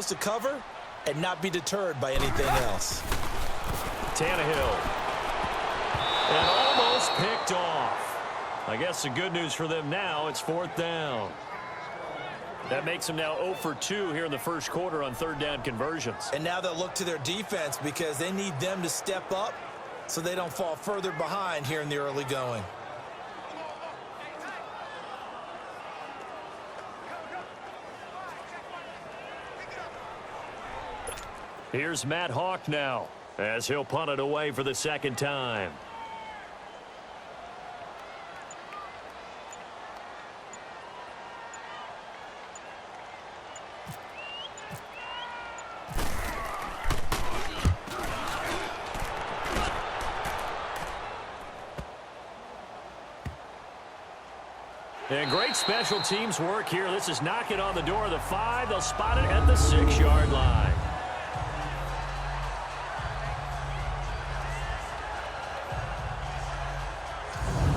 chose to cover and not be deterred by anything else. Tannehill. And almost picked off. I guess the good news for them now, it's 4th down. That makes them now 0 for 2 here in the first quarter on 3rd down conversions. And now they'll look to their defense because they need them to step up so they don't fall further behind here in the early going. Here's Matt Hawk now as he'll punt it away for the 2nd time. And great special teams work here. This is knocking on the door of the 5. They'll spot it at the 6-yard line.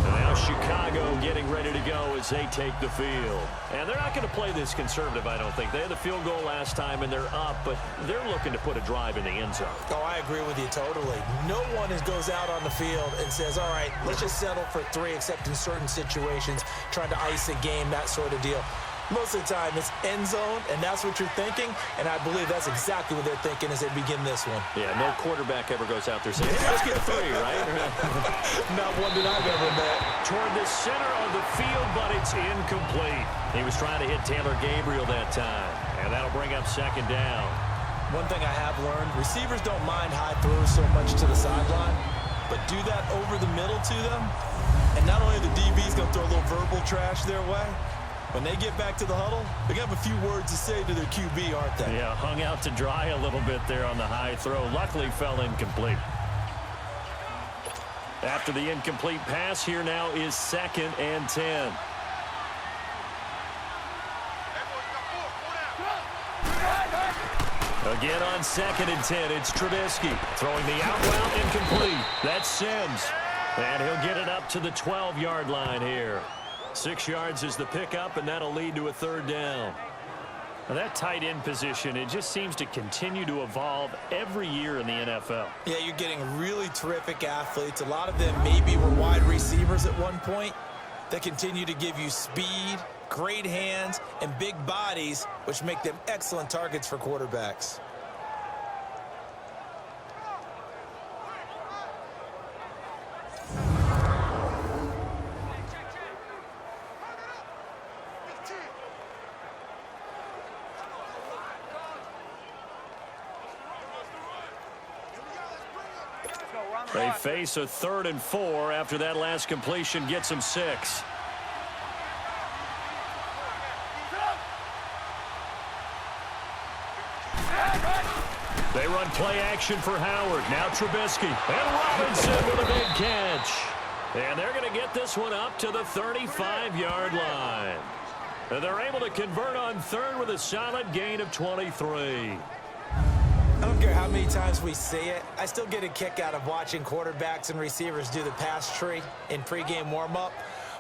And now Chicago getting ready to go as they take the field. And they're not going to play this conservative, I don't think. They had the field goal last time, and they're up, but they're looking to put a drive in the end zone. Oh, I agree with you totally. No one goes out on the field and says, all right, let's just settle for 3, except in certain situations, trying to ice a game, that sort of deal. Most of the time, it's end zone, and that's what you're thinking, and I believe that's exactly what they're thinking as they begin this one. Yeah, no quarterback ever goes out there saying, hey, let's get 3, right? Not one that I've ever met. Toward the center of the field, but it's incomplete. He was trying to hit Taylor Gabriel that time, and that'll bring up 2nd down. One thing I have learned, receivers don't mind high throws so much to the sideline, but do that over the middle to them, and not only the DB's going to throw a little verbal trash their way, when they get back to the huddle, they have a few words to say to their QB, aren't they? Yeah, hung out to dry a little bit there on the high throw. Luckily fell incomplete. After the incomplete pass, here now is 2nd and 10. Again on 2nd and 10, it's Trubisky throwing the out route incomplete. That's Sims. And he'll get it up to the 12-yard line here. 6 yards is the pickup, and that'll lead to a 3rd down. Now that tight end position, it just seems to continue to evolve every year in the NFL. Yeah, you're getting really terrific athletes. A lot of them maybe were wide receivers at one point. They continue to give you speed, great hands, and big bodies, which make them excellent targets for quarterbacks. They face a 3rd and 4 after that last completion gets them 6. They run play action for Howard. Now Trubisky. And Robinson with a big catch. And they're going to get this one up to the 35-yard line. And they're able to convert on 3rd with a solid gain of 23. I don't care how many times we see it. I still get a kick out of watching quarterbacks and receivers do the pass tree in pregame warm-up.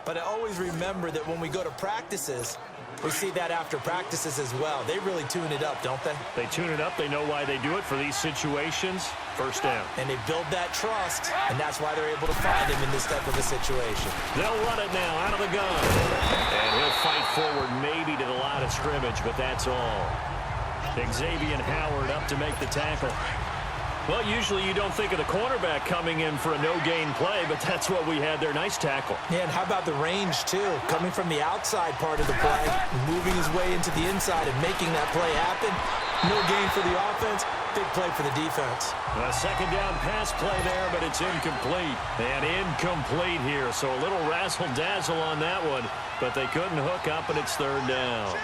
But I always remember that when we go to practices, we see that after practices as well. They really tune it up, don't they? They tune it up. They know why they do it for these situations. 1st down. And they build that trust, and that's why they're able to find him in this type of a situation. They'll run it now out of the gun. And he'll fight forward maybe to the line of scrimmage, but that's all. Xavier Howard up to make the tackle. Well, usually you don't think of the cornerback coming in for a no-gain play, but that's what we had there. Nice tackle. Yeah, and how about the range, too? Coming from the outside part of the play, moving his way into the inside and making that play happen. No gain for the offense, big play for the defense. A 2nd down pass play there, but it's incomplete. And incomplete here, so a little razzle-dazzle on that one, but they couldn't hook up, and it's 3rd down.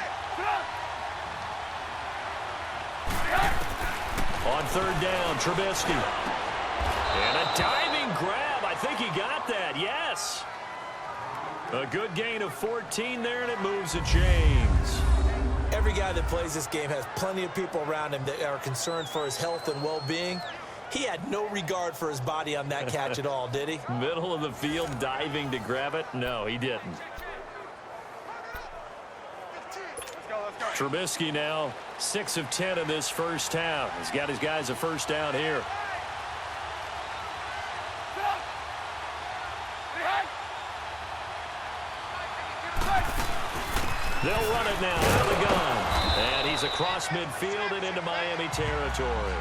On 3rd down, Trubisky. And a diving grab. I think he got that. Yes. A good gain of 14 there, and it moves the chains. Every guy that plays this game has plenty of people around him that are concerned for his health and well-being. He had no regard for his body on that catch at all, did he? Middle of the field, diving to grab it? No, he didn't. Trubisky now 6 of 10 in this first half. He's got his guys a first down here. They'll run it now out of the gun. And he's across midfield and into Miami territory.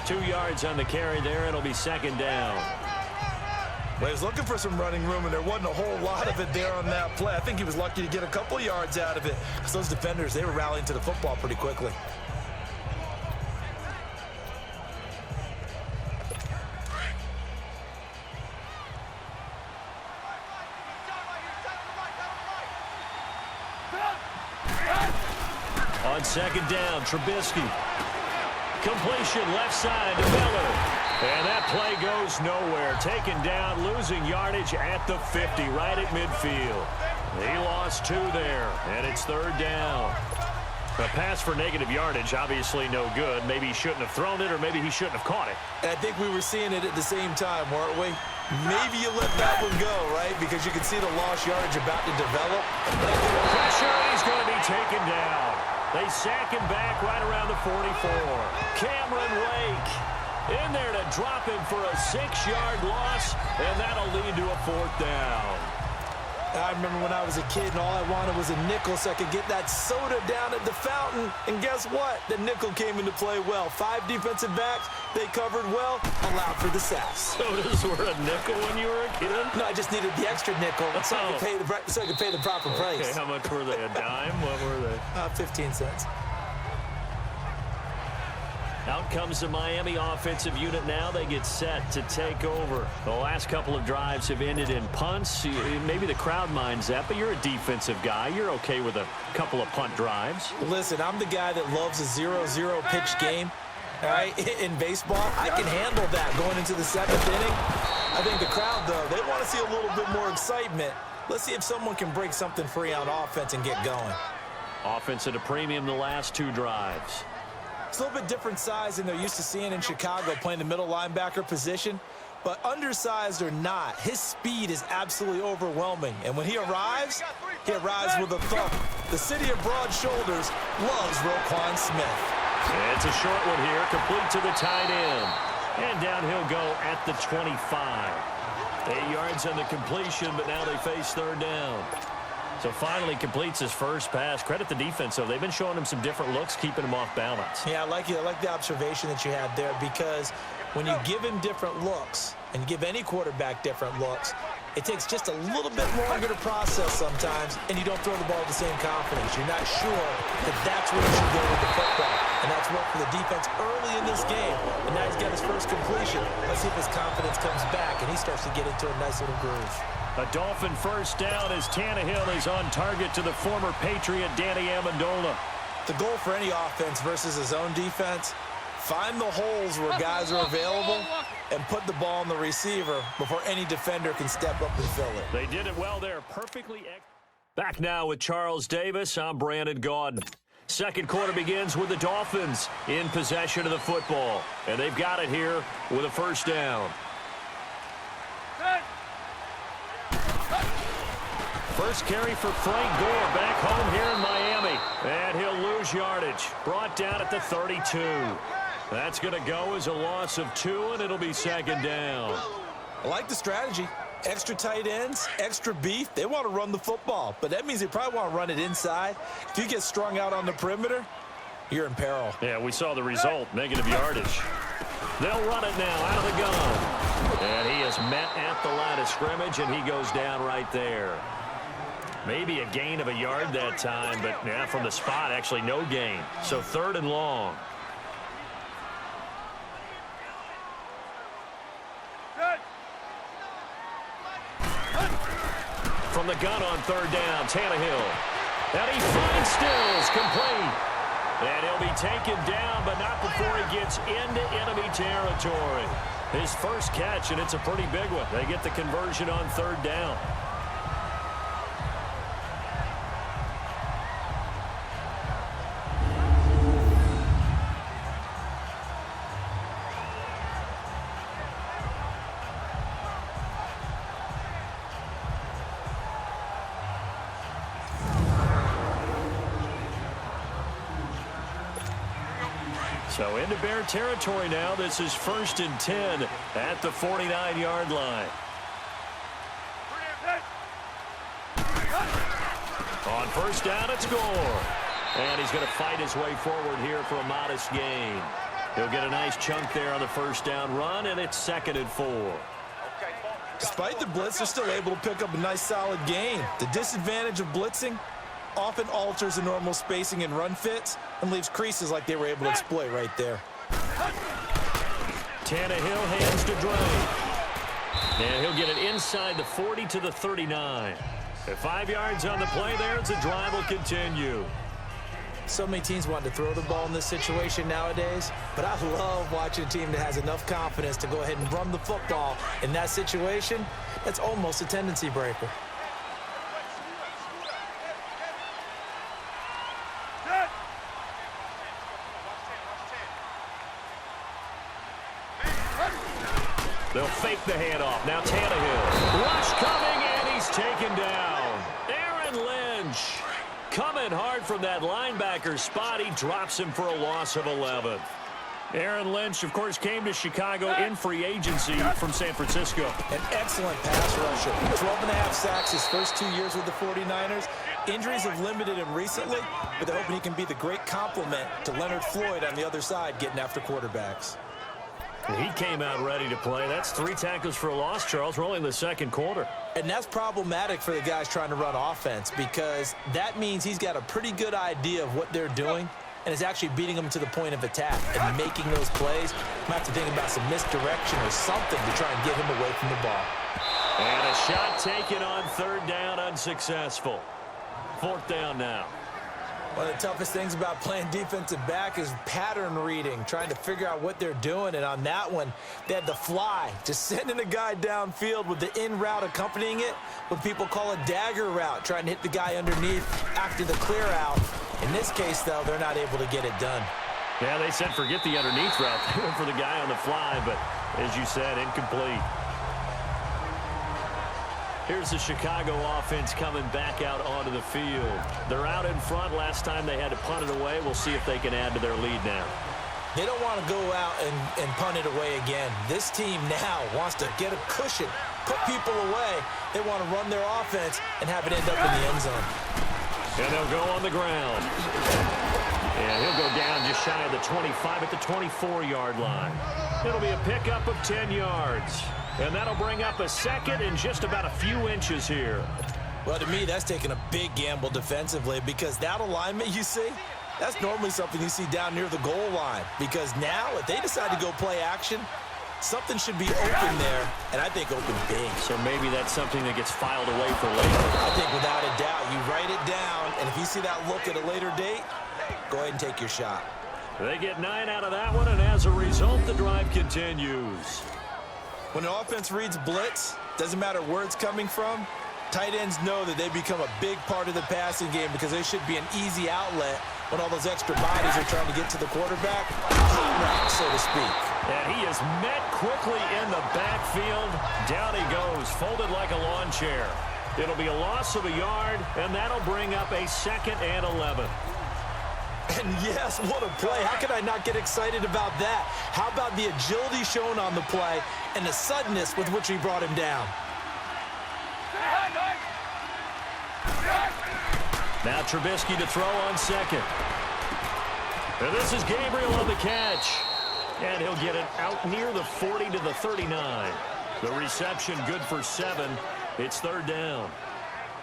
2 yards on the carry there. It'll be second down. Well, he was looking for some running room, and there wasn't a whole lot of it there on that play. I think he was lucky to get a couple yards out of it because those defenders, they were rallying to the football pretty quickly. On second down, Trubisky. Completion left side to Miller. And that play goes nowhere. Taken down, losing yardage at the 50, right at midfield. He lost 2 there, and it's third down. A pass for negative yardage, obviously no good. Maybe he shouldn't have thrown it, or maybe he shouldn't have caught it. And I think we were seeing it at the same time, weren't we? Maybe you let that one go, right? Because you can see the lost yardage about to develop. Pressure, he's going to be taken down. They sack him back right around the 44. Cameron Wake in there to drop him for a 6-yard loss, and that'll lead to a fourth down. I remember when I was a kid and all I wanted was a nickel so I could get that soda down at the fountain. And guess what? The nickel came into play well. 5 defensive backs, they covered well, allowed for the sacks. Sodas were a nickel when you were a kid? No, I just needed the extra nickel so I could pay the proper price. Okay, how much were they? A dime? What were they? 15 cents. Out comes the Miami offensive unit now. They get set to take over. The last couple of drives have ended in punts. Maybe the crowd minds that, but you're a defensive guy. You're okay with a couple of punt drives. Listen, I'm the guy that loves a 0-0 pitch game. All right, in baseball, I can handle that going into the 7th inning. I think the crowd, though, they want to see a little bit more excitement. Let's see if someone can break something free on offense and get going. Offense at a premium the last 2 drives. It's a little bit different size than they're used to seeing in Chicago playing the middle linebacker position. But undersized or not, his speed is absolutely overwhelming. And when he arrives with a thump. The city of broad shoulders loves Roquan Smith. It's a short one here, complete to the tight end. And down he'll go at the 25. 8 yards on the completion, but now they face third down. So finally completes his first pass. Credit the defense, though. They've been showing him some different looks, keeping him off balance. Yeah, I like the observation that you had there, because when you give him different looks and give any quarterback different looks, it takes just a little bit longer to process sometimes, and you don't throw the ball with the same confidence. You're not sure that that's where you should go with the football. And that's worked for the defense early in this game. And now he's got his first completion. Let's see if his confidence comes back and he starts to get into a nice little groove. A Dolphin first down as Tannehill is on target to the former Patriot Danny Amendola. The goal for any offense versus his own defense, find the holes where guys are available and put the ball on the receiver before any defender can step up and fill it. They did it well there. Perfectly. Back now with Charles Davis. I'm Brandon Gaudin. Second quarter begins with the Dolphins in possession of the football. And they've got it here with a first down. First carry for Frank Gore back home here in Miami. And he'll lose yardage. Brought down at the 32. That's going to go as a loss of 2, and it'll be second down. I like the strategy. Extra tight ends, extra beef. They want to run the football, but that means they probably want to run it inside. If you get strung out on the perimeter, you're in peril. Yeah, we saw the result, negative yardage. They'll run it now out of the gun. And he is met at the line of scrimmage, and he goes down right there. Maybe a gain of a yard that time, but yeah, from the spot, actually no gain. So third and long. From the gun on third down, Tannehill. And he finds Stills, complete. And he'll be taken down, but not before he gets into enemy territory. His first catch, and it's a pretty big one. They get the conversion on third down. So into Bear territory now. This is 1st and 10 at the 49-yard line. On first down, it's Gore. And he's going to fight his way forward here for a modest gain. He'll get a nice chunk there on the first down run, and it's 2nd and 4. Despite the blitz, they're still able to pick up a nice, solid gain. The disadvantage of blitzing often alters the normal spacing and run fits and leaves creases like they were able to exploit right there. Tannehill hands to Drake. And he'll get it inside the 40 to the 39. At 5 yards on the play there, the drive will continue. So many teams want to throw the ball in this situation nowadays, but I love watching a team that has enough confidence to go ahead and run the football. In that situation, that's almost a tendency breaker. They'll fake the handoff. Now Tannehill. Rush coming, and he's taken down. Aaron Lynch coming hard from that linebacker spot. He drops him for a loss of 11. Aaron Lynch, of course, came to Chicago in free agency from San Francisco. An excellent pass rusher. 12.5 sacks his first 2 years with the 49ers. Injuries have limited him recently, but they're hoping he can be the great complement to Leonard Floyd on the other side getting after quarterbacks. He came out ready to play. That's 3 tackles for a loss, Charles. We're only in the second quarter. And that's problematic for the guys trying to run offense because that means he's got a pretty good idea of what they're doing and is actually beating them to the point of attack and making those plays. Might have to think about some misdirection or something to try and get him away from the ball. And a shot taken on 3rd down, unsuccessful. 4th down now. One of the toughest things about playing defensive back is pattern reading, trying to figure out what they're doing. And on that one, they had the fly, just sending a guy downfield with the in route accompanying it, what people call a dagger route, trying to hit the guy underneath after the clear out. In this case, though, they're not able to get it done. Yeah, they said forget the underneath route. They went for the guy on the fly, but as you said, incomplete. Here's the Chicago offense coming back out onto the field. They're out in front. Last time they had to punt it away. We'll see if they can add to their lead now. They don't want to go out and punt it away again. This team now wants to get a cushion, put people away. They want to run their offense and have it end up in the end zone. And they'll go on the ground. And he'll go down just shy of the 25 at the 24-yard line. It'll be a pickup of 10 yards. And that'll bring up a 2nd and just about a few inches here. Well, to me, that's taking a big gamble defensively because that alignment you see, that's normally something you see down near the goal line. Because now, if they decide to go play action, something should be open there, and I think open big. So maybe that's something that gets filed away for later. I think without a doubt, you write it down, and if you see that look at a later date, go ahead and take your shot. They get 9 out of that one, and as a result, the drive continues. When an offense reads blitz, doesn't matter where it's coming from, tight ends know that they become a big part of the passing game because they should be an easy outlet when all those extra bodies are trying to get to the quarterback, so to speak. And he is met quickly in the backfield. Down he goes, folded like a lawn chair. It'll be a loss of a yard, and that'll bring up a 2nd and 11. And yes, what a play. How could I not get excited about that? How about the agility shown on the play and the suddenness with which he brought him down? Now Trubisky to throw on 2nd. And this is Gabriel on the catch. And he'll get it out near the 40 to the 39. The reception good for 7. It's 3rd down.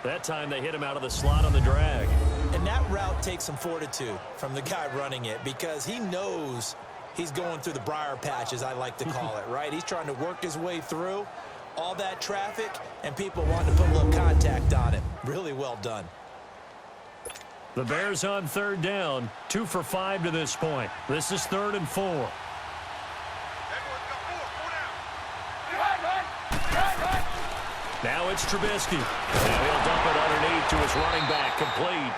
That time they hit him out of the slot on the drag. And that route takes some fortitude from the guy running it because he knows he's going through the briar patch, as I like to call it, right? He's trying to work his way through all that traffic, and people want to put a little contact on it. Really well done. The Bears on 3rd down, 2 for 5 to this point. This is 3rd and 4. Now it's Trubisky. And he'll dump it underneath to his running back, complete.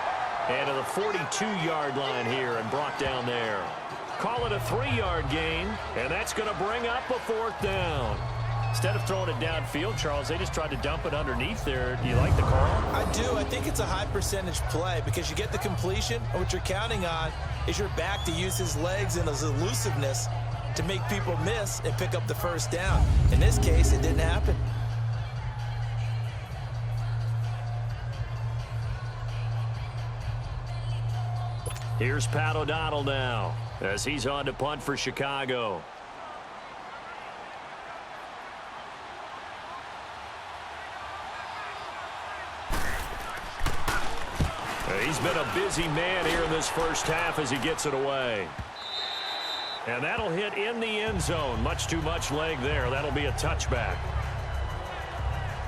And to the 42-yard line here and brought down there. Call it a 3-yard gain, and that's going to bring up a 4th down. Instead of throwing it downfield, Charles, they just tried to dump it underneath there. Do you like the call? I do. I think it's a high percentage play because you get the completion, and what you're counting on is your back to use his legs and his elusiveness to make people miss and pick up the first down. In this case, it didn't happen. Here's Pat O'Donnell now as he's on to punt for Chicago. He's been a busy man here in this first half as he gets it away. And that'll hit in the end zone. Much too much leg there. That'll be a touchback.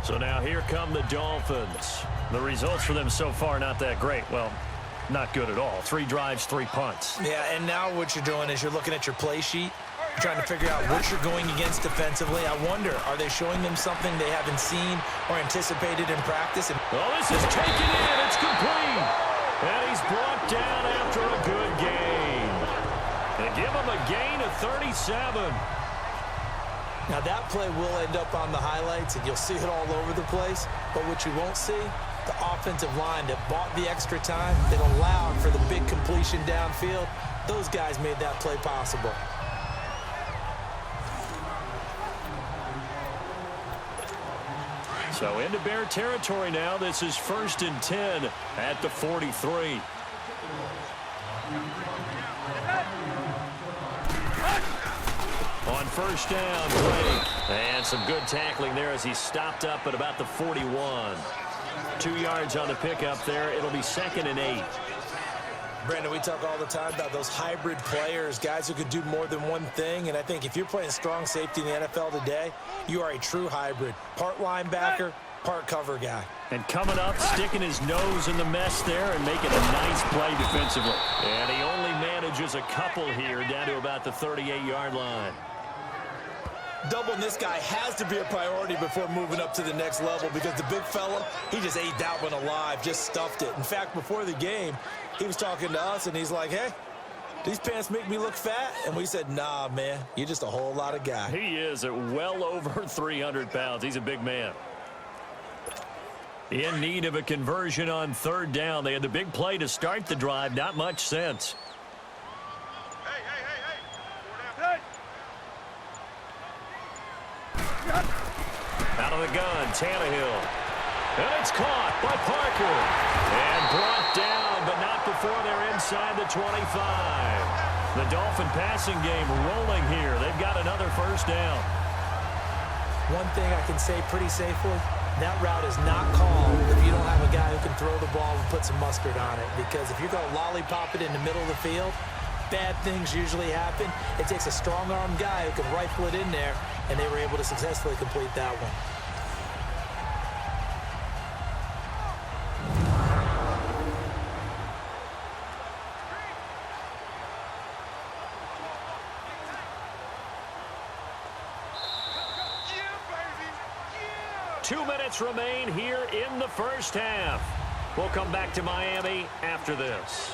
So now here come the Dolphins. The results for them so far not that great. Well, not good at all. 3 drives, 3 punts. Yeah, and now what you're doing is you're looking at your play sheet. You're trying to figure out what you're going against defensively. I wonder, are they showing them something they haven't seen or anticipated in practice? Oh, this is taken in. It's complete. And he's brought down after a good gain. They give him a gain of 37. Now, that play will end up on the highlights, and you'll see it all over the place. But what you won't see, the offensive line that bought the extra time, that allowed for the big completion downfield, those guys made that play possible. So into Bear territory now. This is 1st and 10 at the 43. On first down, Blake. And some good tackling there as he stopped up at about the 41. 2 yards on the pickup there. It'll be 2nd and 8. Brandon, we talk all the time about those hybrid players, guys who could do more than one thing. And I think if you're playing strong safety in the NFL today, you are a true hybrid. Part linebacker, part cover guy. And coming up, sticking his nose in the mess there and making a nice play defensively. And he only manages a couple here down to about the 38-yard line. Doubling this guy has to be a priority before moving up to the next level because the big fella, he just ate that one alive, just stuffed it. In fact, before the game, he was talking to us, and he's like, hey, these pants make me look fat? And we said, nah, man, you're just a whole lot of guy. He is at well over 300 pounds. He's a big man. In need of a conversion on 3rd down. They had the big play to start the drive. Not much sense. Out of the gun, Tannehill. And it's caught by Parker. And brought down, but not before they're inside the 25. The Dolphin passing game rolling here. They've got another first down. One thing I can say pretty safely, that route is not called if you don't have a guy who can throw the ball and put some mustard on it. Because if you're going to lollipop it in the middle of the field, bad things usually happen. It takes a strong-arm guy who can rifle it in there, and they were able to successfully complete that one. Yeah, 2 minutes remain here in the first half. We'll come back to Miami after this.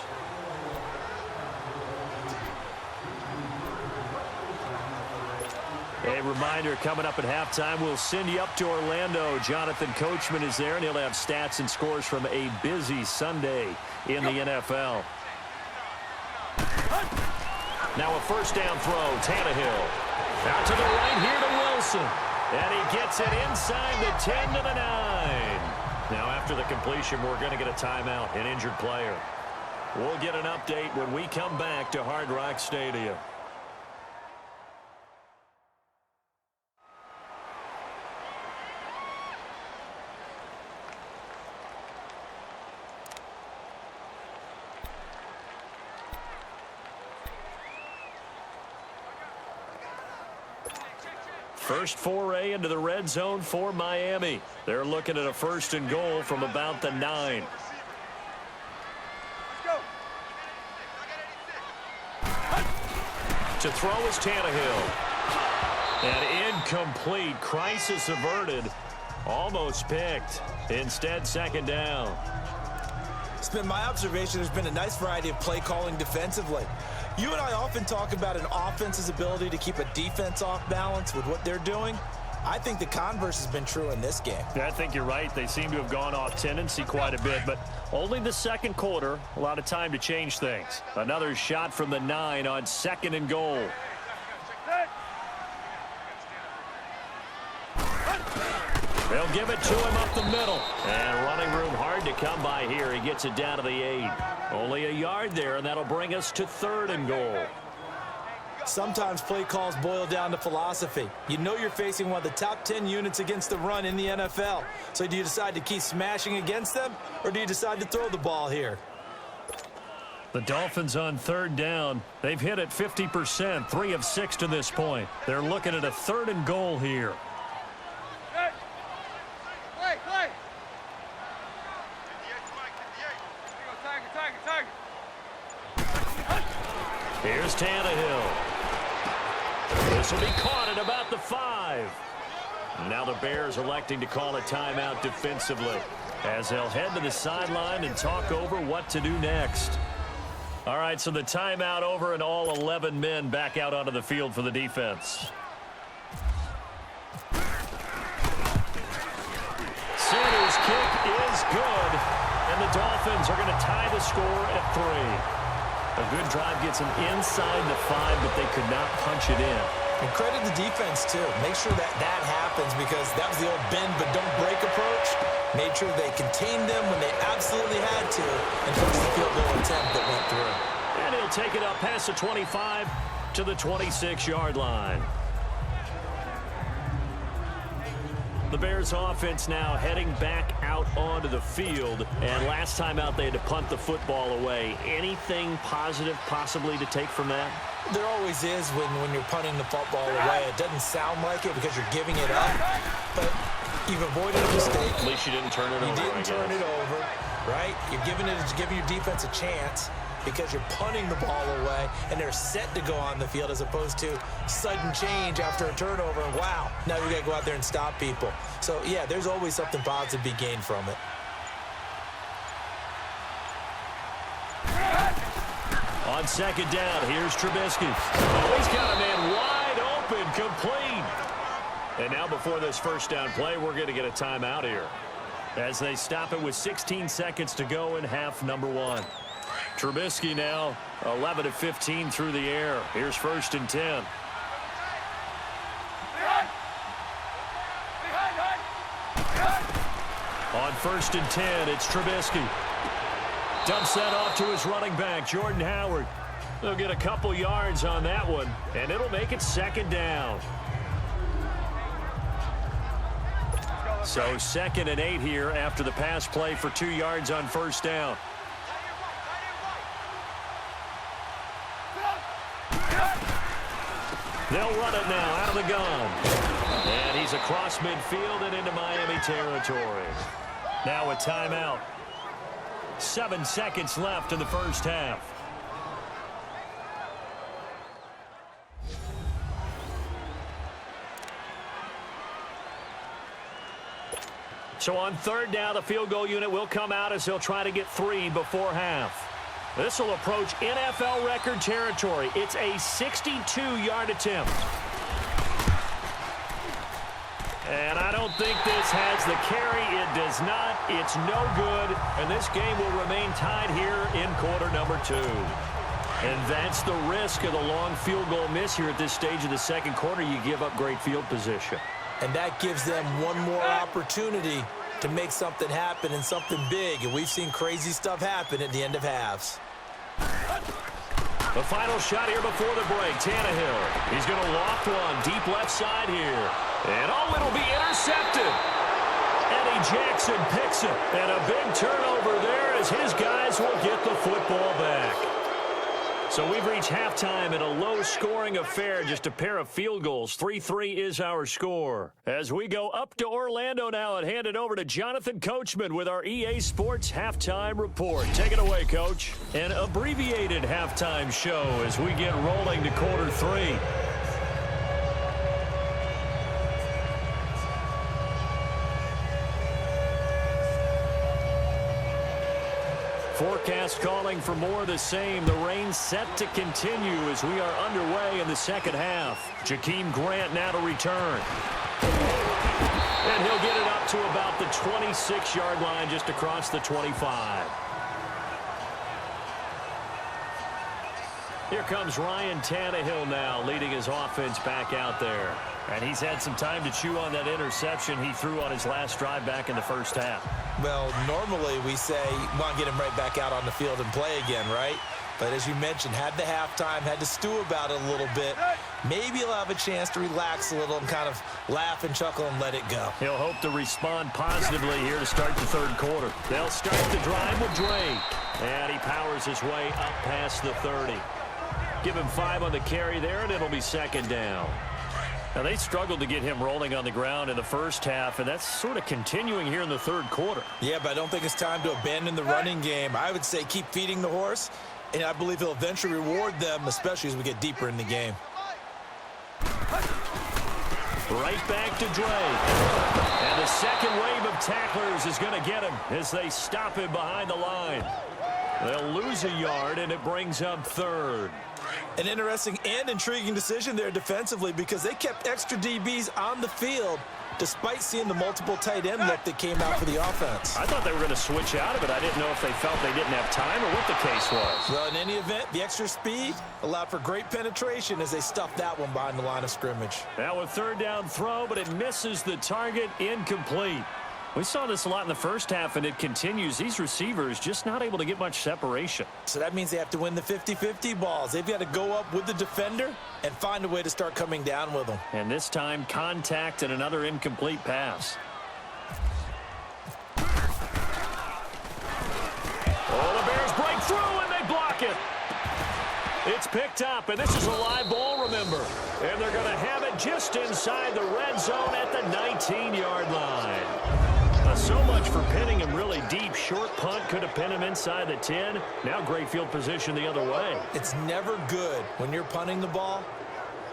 A reminder, coming up at halftime, we'll send you up to Orlando. Jonathan Coachman is there, and he'll have stats and scores from a busy Sunday in the NFL. Now a first down throw, Tannehill. Out to the right here to Wilson. And he gets it inside the 10 to the 9. Now after the completion, we're going to get a timeout, an injured player. We'll get an update when we come back to Hard Rock Stadium. First foray into the red zone for Miami. They're looking at a 1st and goal from about the 9. To throw is Tannehill. And incomplete. Crisis averted. Almost picked. Instead, 2nd down. It's been my observation there's been a nice variety of play calling defensively. You and I often talk about an offense's ability to keep a defense off balance with what they're doing. I think the converse has been true in this game. Yeah, I think you're right. They seem to have gone off tendency quite a bit, but only the second quarter. A lot of time to change things. Another shot from the 9 on 2nd and goal. They'll give it to him up the middle. And running room hard to come by here. He gets it down to the 8. Only a yard there, and that'll bring us to 3rd and goal. Sometimes play calls boil down to philosophy. You know you're facing one of the top 10 units against the run in the NFL. So do you decide to keep smashing against them, or do you decide to throw the ball here? The Dolphins on 3rd down. They've hit it 50%, 3 of 6 to this point. They're looking at a 3rd and goal here. Here's Tannehill. This will be caught at about the 5. Now the Bears electing to call a timeout defensively as they'll head to the sideline and talk over what to do next. All right, so the timeout over and all 11 men back out onto the field for the defense. Center's kick is good, and the Dolphins are going to tie the score at 3. A good drive gets them inside the 5, but they could not punch it in. And credit the defense, too. Make sure that happens, because that was the old bend but don't break approach. Made sure they contained them when they absolutely had to, and forced the field goal attempt that went through. And he'll take it up past the 25 to the 26-yard line. The Bears offense now heading back out onto the field. And last time out, they had to punt the football away. Anything positive possibly to take from that? There always is when you're punting the football away. It doesn't sound like it because you're giving it up, but you've avoided a mistake. At least you didn't turn it over. You didn't turn it over, right? You're giving your defense a chance because you're punting the ball away, and they're set to go on the field as opposed to sudden change after a turnover, and wow, now we got to go out there and stop people. So, yeah, there's always something positive to be gained from it. On 2nd down, here's Trubisky. Oh, he's got a man wide open, complete. And now before this first down play, we're going to get a timeout here as they stop it with 16 seconds to go in half number 1. Trubisky now 11 of 15 through the air. Here's 1st and 10. On 1st and 10, it's Trubisky. Dumps that off to his running back, Jordan Howard. They'll get a couple yards on that one, and it'll make it 2nd down. So 2nd and 8 here after the pass play for 2 yards on 1st down. They'll run it now out of the gun. And he's across midfield and into Miami territory. Now a timeout. 7 seconds left in the first half. So on 3rd down, the field goal unit will come out as they'll try to get 3 before half. This will approach NFL record territory. It's a 62-yard attempt. And I don't think this has the carry. It does not. It's no good. And this game will remain tied here in quarter number 2. And that's the risk of the long field goal miss here at this stage of the second quarter. You give up great field position. And that gives them one more opportunity to make something happen and something big. And we've seen crazy stuff happen at the end of halves. The final shot here before the break. Tannehill. He's going to loft one deep left side here. And oh, it'll be intercepted. Eddie Jackson picks it. And a big turnover there as his guys will get the football back. So we've reached halftime in a low-scoring affair, just a pair of field goals. 3-3 is our score. As we go up to Orlando now and hand it over to Jonathan Coachman with our EA Sports Halftime Report. Take it away, Coach. An abbreviated halftime show as we get rolling to quarter 3. Forecast calling for more of the same. The rain set to continue as we are underway in the second half. Jakeem Grant now to return. And he'll get it up to about the 26-yard line, just across the 25. Here comes Ryan Tannehill now, leading his offense back out there. And he's had some time to chew on that interception he threw on his last drive back in the first half. Well, normally we say, want to get him right back out on the field and play again, right? But as you mentioned, had the halftime, had to stew about it a little bit. Maybe he'll have a chance to relax a little and kind of laugh and chuckle and let it go. He'll hope to respond positively here to start the third quarter. They'll start the drive with Drake. And he powers his way up past the 30. Give him 5 on the carry there, and it'll be second down. Now, they struggled to get him rolling on the ground in the first half, and that's sort of continuing here in the third quarter. Yeah, but I don't think it's time to abandon the running game. I would say keep feeding the horse, and I believe he'll eventually reward them, especially as we get deeper in the game. Right back to Drake. And the second wave of tacklers is going to get him as they stop him behind the line. They'll lose a yard, and it brings up third. An interesting and intriguing decision there defensively because they kept extra DBs on the field despite seeing the multiple tight end look that came out for the offense. I thought they were going to switch out of it. I didn't know if they felt they didn't have time or what the case was. Well, in any event, the extra speed allowed for great penetration as they stuffed that one behind the line of scrimmage. Now a third down throw, but it misses the target, incomplete. We saw this a lot in the first half, and it continues. These receivers just not able to get much separation. So that means they have to win the 50-50 balls. They've got to go up with the defender and find a way to start coming down with them. And this time, contact and another incomplete pass. Oh, the Bears break through, and they block it. It's picked up, and this is a live ball, remember. And they're going to have it just inside the red zone at the 19-yard line. So much for pinning him really deep. Short punt could have pinned him inside the 10. Now great field position the other way. It's never good when you're punting the ball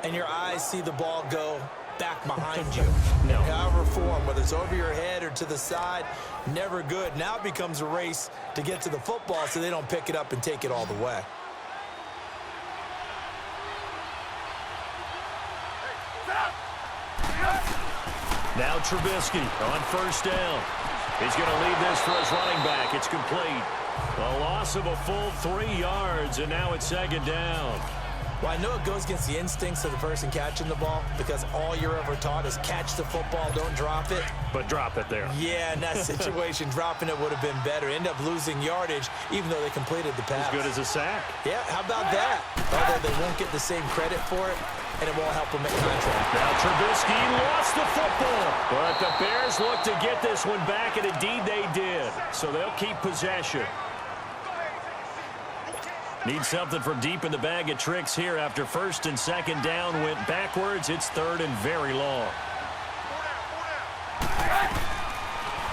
and your eyes see the ball go back behind you. No. However form, whether it's over your head or to the side, never good. Now it becomes a race to get to the football so they don't pick it up and take it all the way. Now Trubisky on first down. He's going to leave this for his running back. It's complete. A loss of a full 3 yards, and now it's second down. Well, I know it goes against the instincts of the person catching the ball because all you're ever taught is catch the football, don't drop it. But drop it there. Yeah, in that situation, dropping it would have been better. End up losing yardage, even though they completed the pass. As good as a sack. Yeah, how about that? Although they won't get the same credit for it, and it won't help them at contract. Now Trubisky lost the football. But the Bears look to get this one back, and indeed they did. So they'll keep possession. Need something from deep in the bag of tricks here after first and second down went backwards. It's third and very long.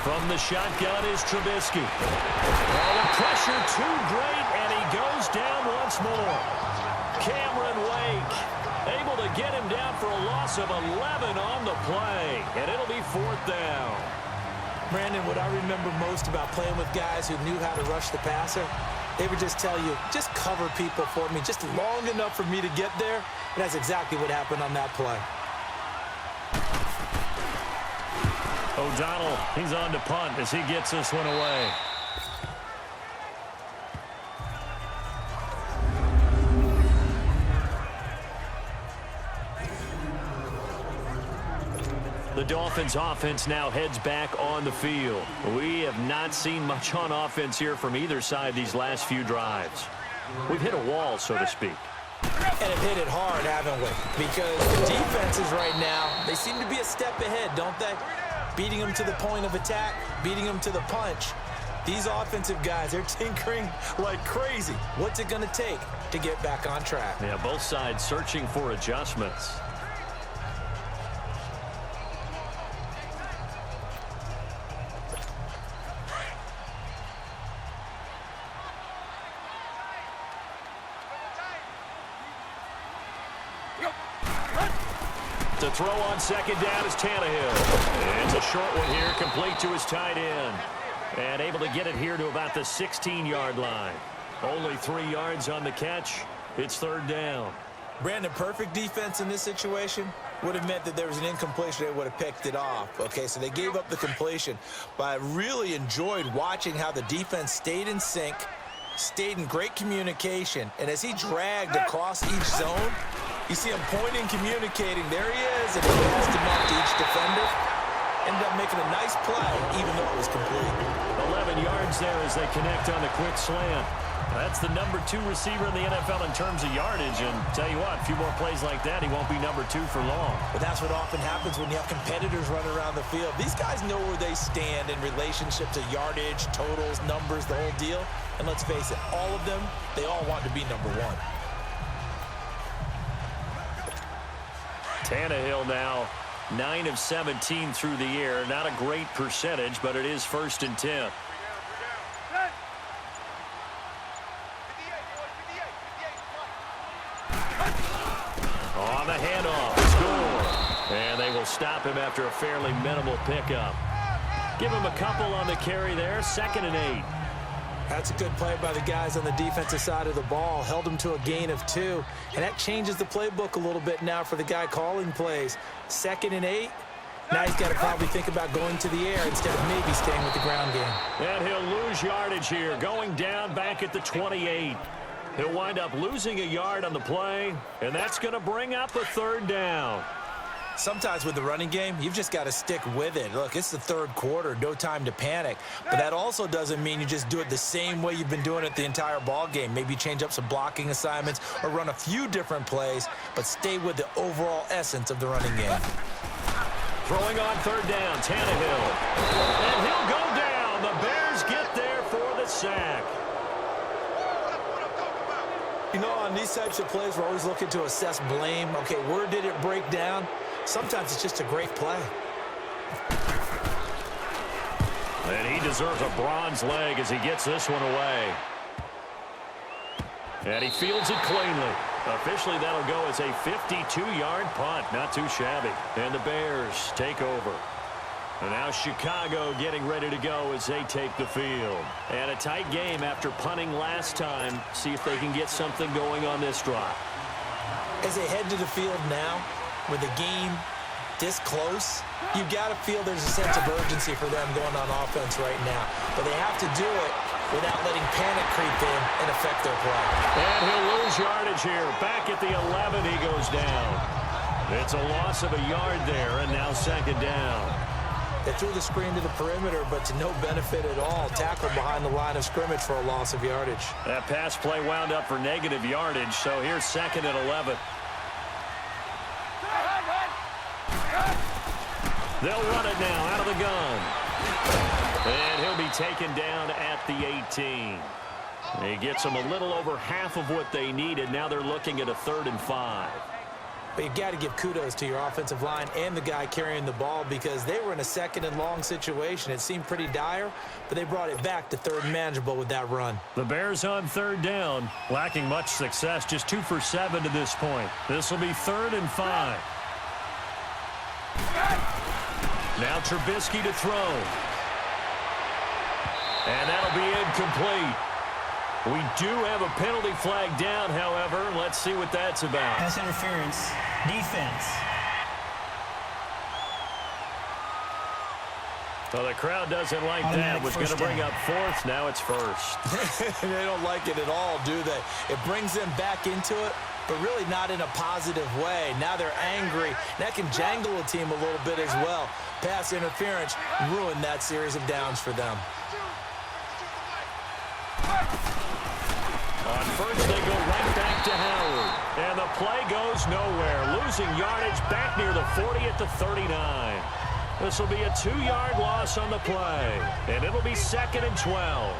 From the shotgun is Trubisky. Oh, the pressure too great, and he goes down once more. Cameron Wake able to get him down for a loss of 11 on the play, and it'll be fourth down. Brandon, what I remember most about playing with guys who knew how to rush the passer, they would just tell you, just cover people for me, just long enough for me to get there. And that's exactly what happened on that play. O'Donnell, he's on to punt as he gets this one away. The Dolphins offense now heads back on the field. We have not seen much on offense here from either side these last few drives. We've hit a wall, so to speak. And have hit it hard, haven't we? Because the defenses right now, they seem to be a step ahead, don't they? Beating them to the point of attack, beating them to the punch. These offensive guys, they're tinkering like crazy. What's it going to take to get back on track? Yeah, both sides searching for adjustments. To throw on second down is Tannehill. It's a short one here, complete to his tight end. And able to get it here to about the 16-yard line. Only 3 yards on the catch. It's third down. Brandon, perfect defense in this situation would have meant that there was an incompletion. They would have picked it off. Okay, so they gave up the completion. But I really enjoyed watching how the defense stayed in sync, stayed in great communication. And as he dragged across each zone, you see him pointing, communicating. There he is, and he passed him off to each defender. Ended up making a nice play, even though it was complete. 11 yards there as they connect on the quick slant. That's the number 2 receiver in the NFL in terms of yardage. And tell you what, a few more plays like that, he won't be number 2 for long. But that's what often happens when you have competitors running around the field. These guys know where they stand in relationship to yardage, totals, numbers, the whole deal. And let's face it, all of them, they all want to be number 1. Tannehill now 9 of 17 through the air. Not a great percentage, but it is 1st and 10. On the handoff, score. And they will stop him after a fairly minimal pickup. Give him a couple on the carry there. 2nd and 8. That's a good play by the guys on the defensive side of the ball. Held him to a gain of 2. And that changes the playbook a little bit now for the guy calling plays. 2nd and 8. Now he's got to probably think about going to the air instead of maybe staying with the ground game. And he'll lose yardage here. Going down back at the 28. He'll wind up losing a yard on the play. And that's going to bring up a 3rd down. Sometimes with the running game, you've just got to stick with it. Look, it's the 3rd quarter, no time to panic. But that also doesn't mean you just do it the same way you've been doing it the entire ball game. Maybe change up some blocking assignments or run a few different plays, but stay with the overall essence of the running game. Throwing on 3rd down, Tannehill. And he'll go down. The Bears get there for the sack. You know, on these types of plays, we're always looking to assess blame. Okay, where did it break down? Sometimes it's just a great play. And he deserves a bronze leg as he gets this one away. And he fields it cleanly. Officially, that'll go as a 52-yard punt. Not too shabby. And the Bears take over. And now Chicago getting ready to go as they take the field. And a tight game after punting last time. See if they can get something going on this drive. As they head to the field now, with the game this close, you've got to feel there's a sense of urgency for them going on offense right now. But they have to do it without letting panic creep in and affect their play. And he'll lose yardage here. Back at the 11, he goes down. It's a loss of a yard there, and now 2nd down. They threw the screen to the perimeter, but to no benefit at all. Tackled behind the line of scrimmage for a loss of yardage. That pass play wound up for negative yardage, so here's 2nd and 11. They'll run it now out of the gun. And he'll be taken down at the 18. He gets them a little over half of what they needed. Now they're looking at a 3rd and 5. But you've got to give kudos to your offensive line and the guy carrying the ball because they were in a 2nd and long situation. It seemed pretty dire, but they brought it back to 3rd and manageable with that run. The Bears on 3rd down, lacking much success, just 2 for 7 to this point. This will be 3rd and 5. Now Trubisky to throw. And that'll be incomplete. We do have a penalty flag down, however. Let's see what that's about. Pass interference. Defense. Well, the crowd doesn't like that. Was going to bring up 4th. Now it's 1st. They don't like it at all, do they? It brings them back into it, but really not in a positive way. Now they're angry. That can jangle a team a little bit as well. Pass interference ruined that series of downs for them. On 1st, they go right back to Howard. And the play goes nowhere. Losing yardage back near the 40 at the 39. This will be a 2-yard loss on the play. And it'll be 2nd and 12.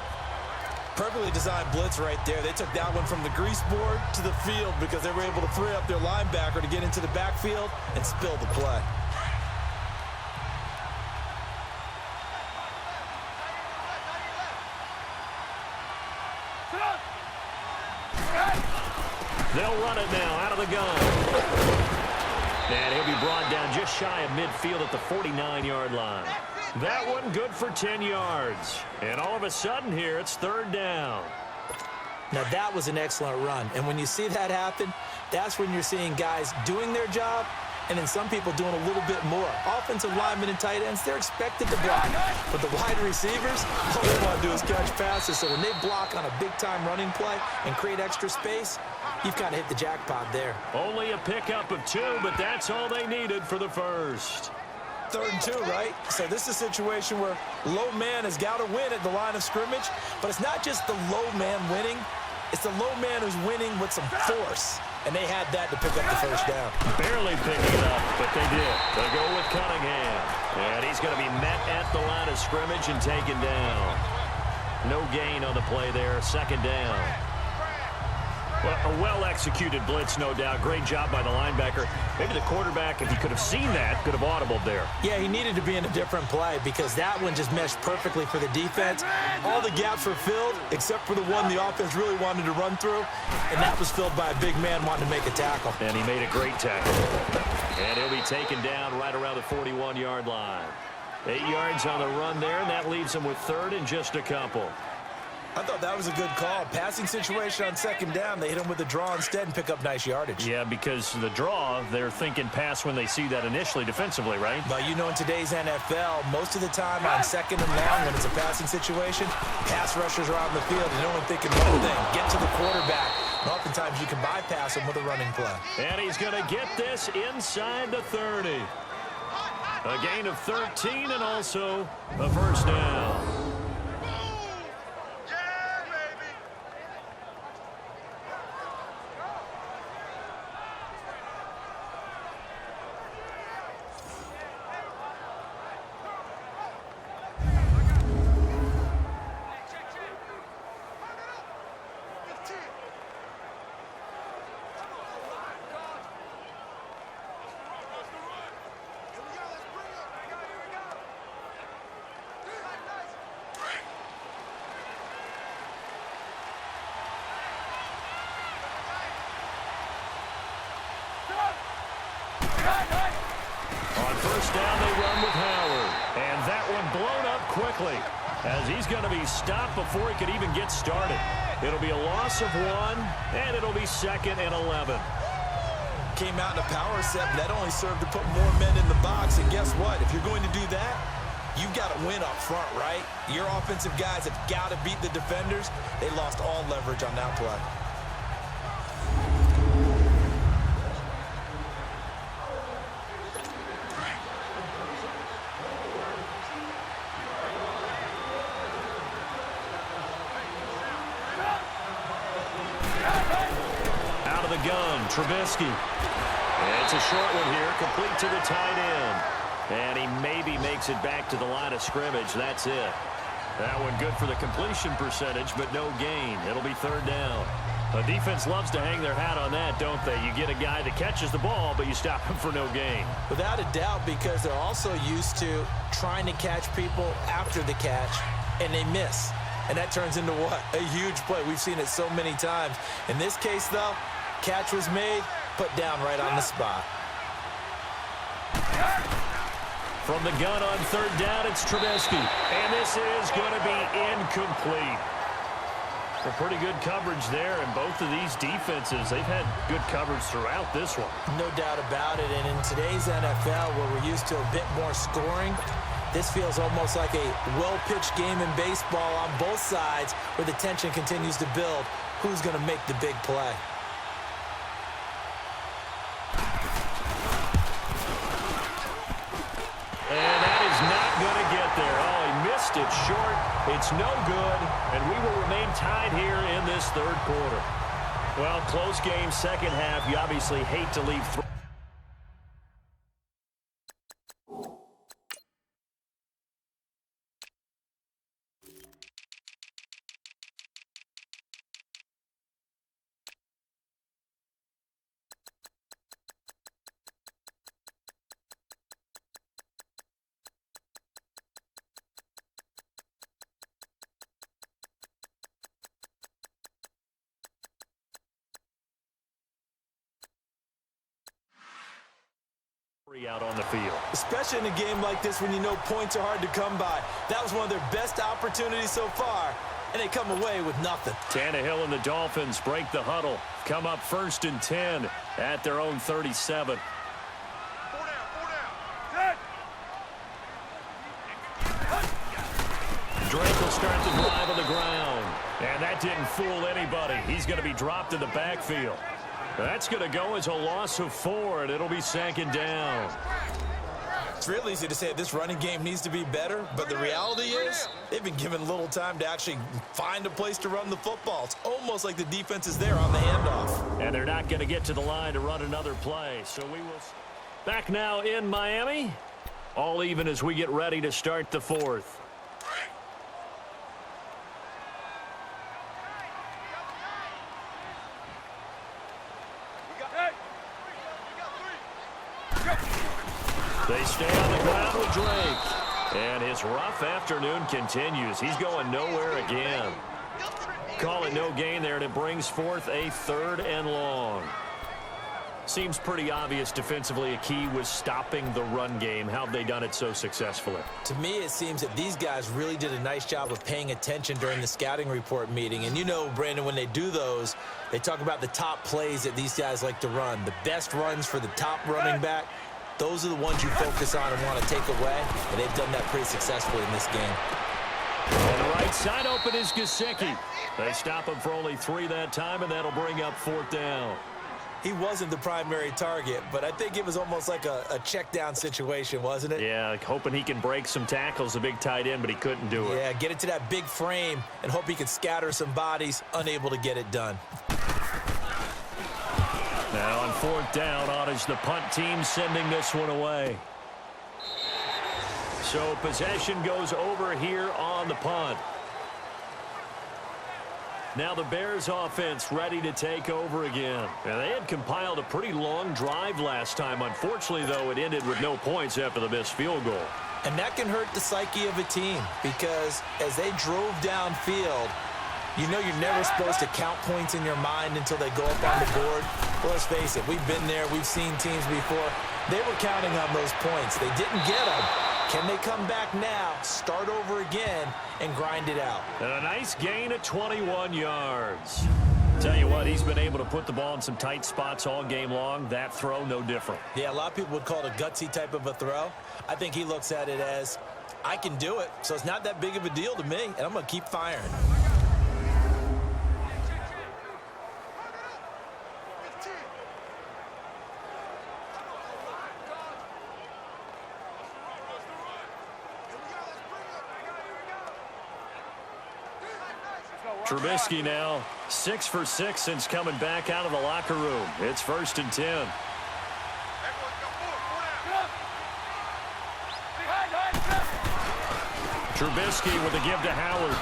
Perfectly designed blitz right there. They took that one from the grease board to the field because they were able to free up their linebacker to get into the backfield and spill the play. They'll run it now out of the gun. And he'll be brought down just shy of midfield at the 49-yard line. That one good for 10 yards. And all of a sudden here, it's 3rd down. Now, that was an excellent run. And when you see that happen, that's when you're seeing guys doing their job and then some people doing a little bit more. Offensive linemen and tight ends, they're expected to block. But the wide receivers, all they want to do is catch passes. So when they block on a big-time running play and create extra space, you've kind of hit the jackpot there. Only a pickup of 2, but that's all they needed for the first. 3rd and 2, right? So this is a situation where low man has got to win at the line of scrimmage. But it's not just the low man winning. It's the low man who's winning with some force. And they had that to pick up the first down. Barely picking it up, but they did. They go with Cunningham. And he's going to be met at the line of scrimmage and taken down. No gain on the play there. 2nd down. Well, a well-executed blitz, no doubt. Great job by the linebacker. Maybe the quarterback, if he could have seen that, could have audibled there. Yeah, he needed to be in a different play because that one just meshed perfectly for the defense. All the gaps were filled except for the one the offense really wanted to run through, and that was filled by a big man wanting to make a tackle. And he made a great tackle. And he'll be taken down right around the 41-yard line. 8 yards on the run there, and that leaves him with 3rd and just a couple. I thought that was a good call. Passing situation on 2nd down. They hit him with a draw instead and pick up nice yardage. Yeah, because the draw, they're thinking pass when they see that initially defensively, right? But you know, in today's NFL, most of the time on 2nd and long, when it's a passing situation, pass rushers are out in the field and they're only thinking one thing, get to the quarterback. And oftentimes you can bypass him with a running play. And he's going to get this inside the 30. A gain of 13 and also a first down. On first down, they run with Howard. And that one blown up quickly as he's going to be stopped before he could even get started. It'll be a loss of 1, and it'll be 2nd and 11. Came out in a power set, but that only served to put more men in the box. And guess what? If you're going to do that, you've got to win up front, right? Your offensive guys have got to beat the defenders. They lost all leverage on that play. Gun, Trubisky. And it's a short one here, complete to the tight end. And he maybe makes it back to the line of scrimmage. That's it. That one good for the completion percentage, but no gain. It'll be 3rd down. The defense loves to hang their hat on that, don't they? You get a guy that catches the ball, but you stop him for no gain. Without a doubt, because they're also used to trying to catch people after the catch, and they miss. And that turns into what? A huge play. We've seen it so many times. In this case, though, catch was made, put down right on the spot. From the gun on 3rd down, it's Trubisky. And this is going to be incomplete. Well, pretty good coverage there, and both of these defenses, they've had good coverage throughout this one. No doubt about it, and in today's NFL, where we're used to a bit more scoring, this feels almost like a well-pitched game in baseball on both sides where the tension continues to build. Who's going to make the big play? And that is not going to get there. Oh, he missed it short. It's no good, and we will remain tied here in this 3rd quarter. Well, close game, 2nd half. You obviously hate to leave. Out on the field. Especially in a game like this when you know points are hard to come by. That was one of their best opportunities so far, and they come away with nothing. Tannehill and the Dolphins break the huddle. Come up 1st and 10 at their own 37. Drake will start the drive on the ground. And that didn't fool anybody. He's going to be dropped in the backfield. That's going to go as a loss of 4, and it'll be 2nd down. It's real easy to say this running game needs to be better, but the reality is they've been given little time to actually find a place to run the football. It's almost like the defense is there on the handoff. And they're not going to get to the line to run another play. So we will back now in Miami. All even as we get ready to start the 4th. They stay on the ground with Drake. And his rough afternoon continues. He's going nowhere again. Call it no gain there, and it brings forth a 3rd and long. Seems pretty obvious defensively a key was stopping the run game. How have they done it so successfully? To me, it seems that these guys really did a nice job of paying attention during the scouting report meeting. And you know, Brandon, when they do those, they talk about the top plays that these guys like to run. The best runs for the top running back. Those are the ones you focus on and want to take away, and they've done that pretty successfully in this game. On the right side open is Gesicki. They stop him for only 3 that time, and that'll bring up 4th down. He wasn't the primary target, but I think it was almost like a check down situation, wasn't it? Yeah, hoping he can break some tackles, a big tight end, but he couldn't do it. Yeah, get it to that big frame and hope he can scatter some bodies, unable to get it done. Now on 4th down, on is the punt team sending this one away. So possession goes over here on the punt. Now the Bears offense ready to take over again. And they had compiled a pretty long drive last time. Unfortunately, though, it ended with no points after the missed field goal. And that can hurt the psyche of a team because as they drove downfield, you know you're never supposed to count points in your mind until they go up on the board. Well, let's face it, we've been there. We've seen teams before. They were counting on those points. They didn't get them. Can they come back now, start over again, and grind it out? And a nice gain of 21 yards. Tell you what, he's been able to put the ball in some tight spots all game long. That throw, no different. Yeah, a lot of people would call it a gutsy type of a throw. I think he looks at it as, I can do it, so it's not that big of a deal to me, and I'm going to keep firing. Trubisky now 6 for 6 since coming back out of the locker room. It's 1st and 10. Trubisky with a give to Howard.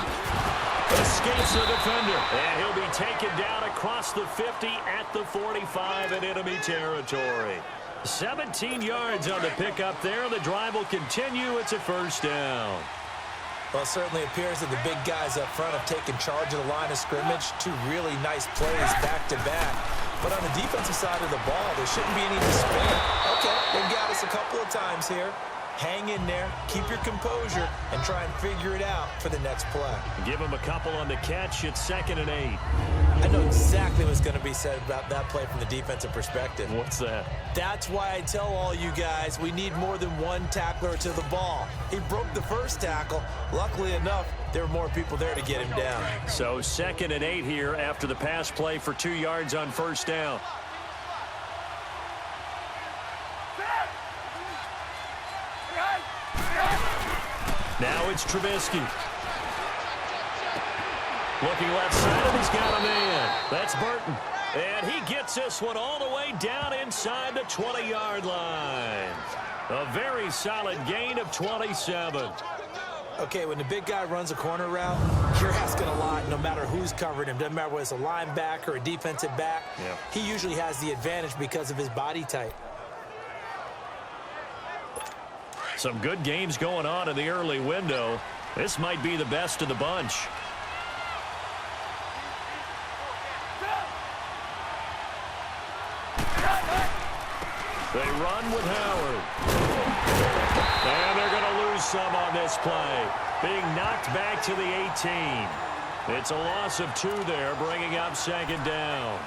Escapes the defender. And he'll be taken down across the 50 at the 45 in enemy territory. 17 yards on the pickup there. The drive will continue. It's a 1st down. Well, it certainly appears that the big guys up front have taken charge of the line of scrimmage. 2 really nice plays back-to-back. But on the defensive side of the ball, there shouldn't be any despair. Okay, they've got us a couple of times here. Hang in there, keep your composure, and try and figure it out for the next play. Give him a couple on the catch. It's 2nd and 8. I know exactly what's going to be said about that play from the defensive perspective. What's that? That's why I tell all you guys we need more than one tackler to the ball. He broke the first tackle. Luckily enough, there were more people there to get him down. So 2nd and 8 here after the pass play for 2 yards on 1st down. Now it's Trubisky. Looking left side, and he's got a man. That's Burton. And he gets this one all the way down inside the 20-yard line. A very solid gain of 27. Okay, when the big guy runs a corner route, you're asking a lot no matter who's covering him. Doesn't matter whether it's a linebacker or a defensive back. Yeah. He usually has the advantage because of his body type. Some good games going on in the early window. This might be the best of the bunch. They run with Howard. And they're going to lose some on this play. Being knocked back to the 18. It's a loss of 2 there, bringing up 2nd down.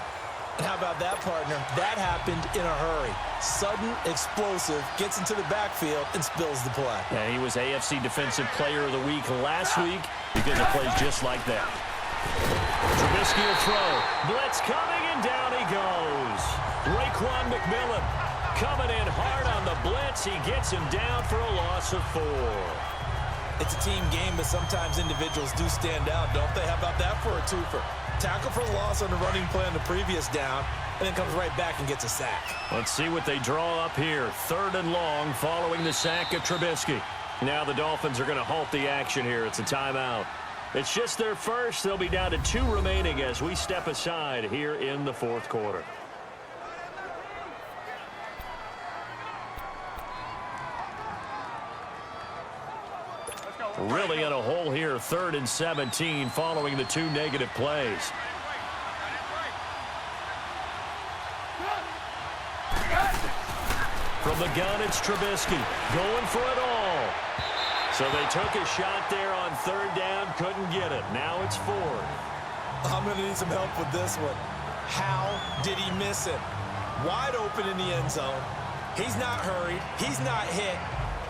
And how about that, partner? That happened in a hurry. Sudden, explosive, gets into the backfield, and spills the play. Yeah, he was AFC Defensive Player of the Week last week because of plays just like that. Trubisky will throw. Blitz coming, and down he goes. Raekwon McMillan coming in hard on the blitz. He gets him down for a loss of 4. It's a team game, but sometimes individuals do stand out, don't they? How about that for a twofer? Tackle for loss on the running play on the previous down, and then comes right back and gets a sack. Let's see what they draw up here. 3rd and long following the sack of Trubisky. Now the Dolphins are going to halt the action here. It's a timeout. It's just their first. They'll be down to 2 remaining as we step aside here in the 4th quarter. Really in a hole here, 3rd and 17 following the 2 negative plays. From the gun, it's Trubisky going for it all. So they took a shot there on 3rd down, couldn't get it. Now it's 4th. I'm going to need some help with this one. How did he miss it? Wide open in the end zone. He's not hurried. He's not hit.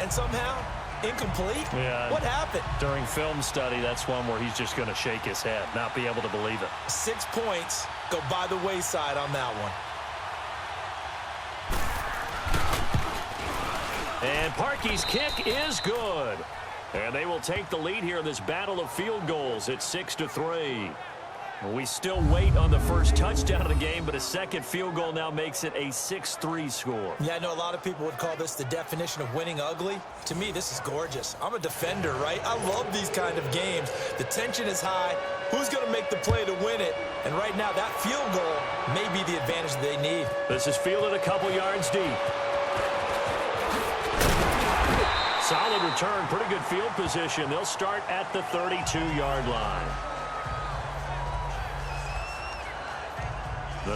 And somehow, incomplete? Yeah. What happened? During film study, that's one where he's just going to shake his head, not be able to believe it. 6 points go by the wayside on that one. And Parkey's kick is good. And they will take the lead here in this battle of field goals at 6-3. We still wait on the first touchdown of the game, but a second field goal now makes it a 6-3 score. Yeah, I know a lot of people would call this the definition of winning ugly. To me, this is gorgeous. I'm a defender, right? I love these kind of games. The tension is high. Who's going to make the play to win it? And right now, that field goal may be the advantage they need. This is fielded a couple yards deep. Solid return, pretty good field position. They'll start at the 32-yard line.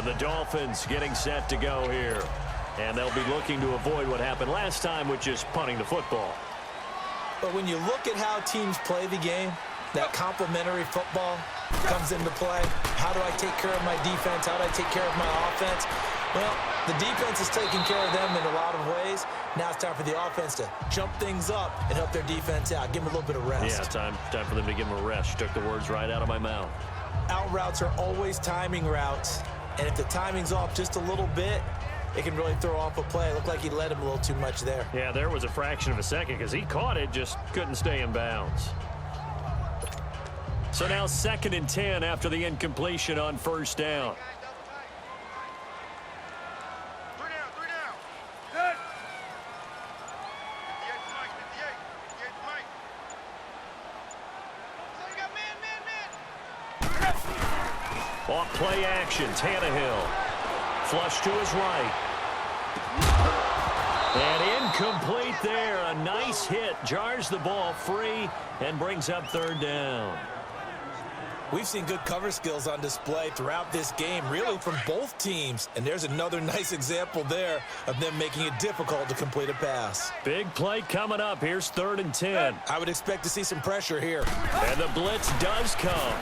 The Dolphins getting set to go here. And they'll be looking to avoid what happened last time, which is punting the football. But when you look at how teams play the game, that complementary football comes into play. How do I take care of my defense? How do I take care of my offense? Well, the defense is taking care of them in a lot of ways. Now it's time for the offense to jump things up and help their defense out. Give them a little bit of rest. Yeah, time for them to give them a rest. You took the words right out of my mouth. Out routes are always timing routes. And if the timing's off just a little bit, it can really throw off a play. It looked like he led him a little too much there. Yeah, there was a fraction of a second because he caught it, just couldn't stay in bounds. So now 2nd and 10 after the incompletion on 1st down. Off play action, Tannehill. Flush to his right. And incomplete there. A nice hit. Jars the ball free and brings up 3rd down. We've seen good cover skills on display throughout this game, really from both teams. And there's another nice example there of them making it difficult to complete a pass. Big play coming up. Here's 3rd and 10. I would expect to see some pressure here. And the blitz does come.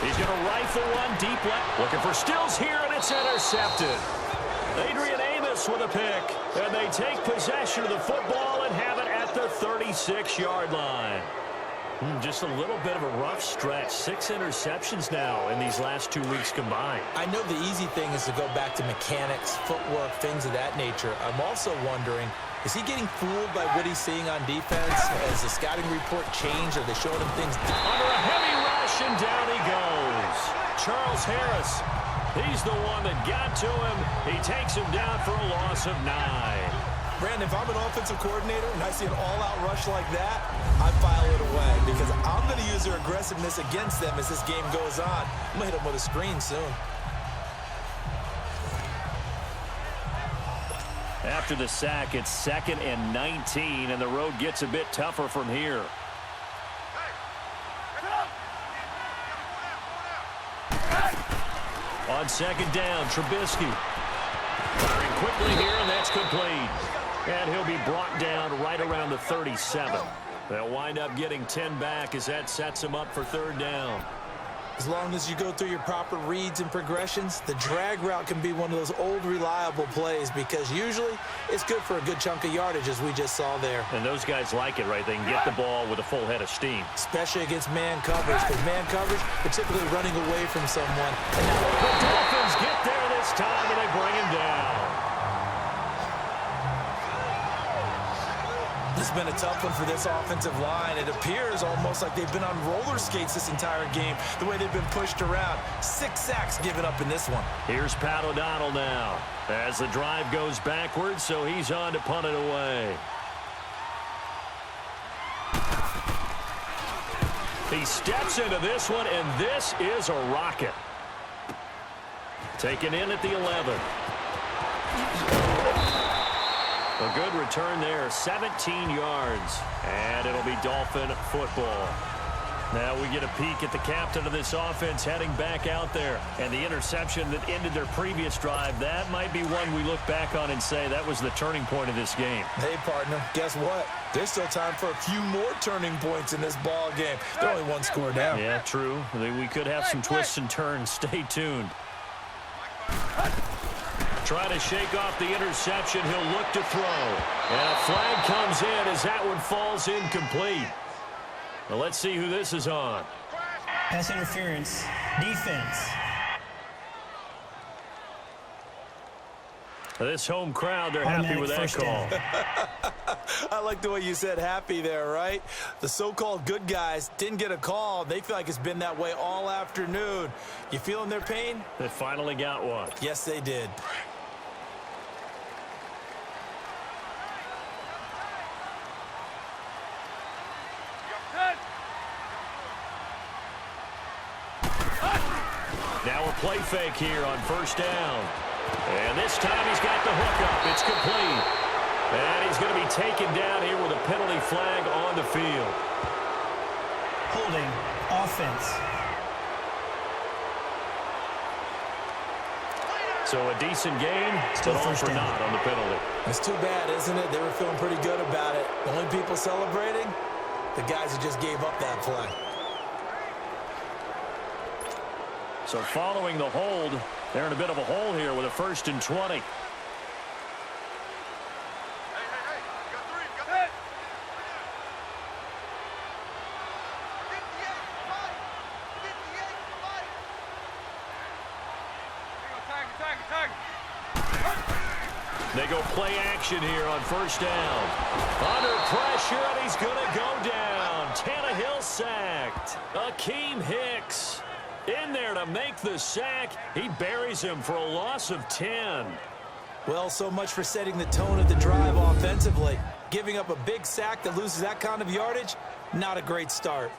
He's going to rifle one deep left. Looking for Stills here, and it's intercepted. Adrian Amos with a pick. And they take possession of the football and have it at the 36-yard line. Just a little bit of a rough stretch. 6 interceptions now in these last 2 weeks combined. I know the easy thing is to go back to mechanics, footwork, things of that nature. I'm also wondering, is he getting fooled by what he's seeing on defense? Has the scouting report changed? Are they showing him things? Under a heavy rush, and down he goes. Charles Harris, he's the one that got to him. He takes him down for a loss of 9. Brandon, if I'm an offensive coordinator and I see an all-out rush like that, I file it away because I'm going to use their aggressiveness against them as this game goes on. I'm going to hit them with a screen soon. After the sack, it's 2nd and 19, and the road gets a bit tougher from here. On 2nd down, Trubisky. Firing quickly here, and that's incomplete. And he'll be brought down right around the 37. They'll wind up getting 10 back as that sets them up for third down. As long as you go through your proper reads and progressions, the drag route can be one of those old reliable plays because usually it's good for a good chunk of yardage as we just saw there. And those guys like it, right? They can get the ball with a full head of steam. Especially against man coverage, because man coverage, they're typically running away from someone. And now the Dolphins get there this time and they bring him down. This has been a tough one for this offensive line. It appears almost like they've been on roller skates this entire game, the way they've been pushed around. 6 sacks given up in this one. Here's Pat O'Donnell now as the drive goes backwards, so he's on to punt it away. He steps into this one, and this is a rocket. Taken in at the 11. A good return there, 17 yards, and it'll be Dolphin football. Now we get a peek at the captain of this offense heading back out there. And the interception that ended their previous drive, that might be one we look back on and say that was the turning point of this game. Hey, partner, guess what? There's still time for a few more turning points in this ball game. They're only one score down. Yeah, true. We could have some twists and turns. Stay tuned. Trying to shake off the interception. He'll look to throw. And a flag comes in as that one falls incomplete. Well, let's see who this is on. Pass interference. Defense. This home crowd, they're happy with that call. I like the way you said happy there, right? The so-called good guys didn't get a call. They feel like it's been that way all afternoon. You feeling their pain? They finally got one. Yes, they did. Now a play fake here on first down. And this time he's got the hookup. It's complete. And he's going to be taken down here with a penalty flag on the field. Holding. Offense. So a decent game, but all for naught on the penalty. It's too bad, isn't it? They were feeling pretty good about it. The only people celebrating, the guys who just gave up that play. So following the hold, they're in a bit of a hole here with a 1st and 20. They go play action here on first down. Under pressure, and he's going to go down. Tannehill sacked. Akeem Hicks in there to make the sack. He buries him for a loss of 10. Well, so much for setting the tone of the drive offensively. Giving up a big sack that loses that kind of yardage, not a great start.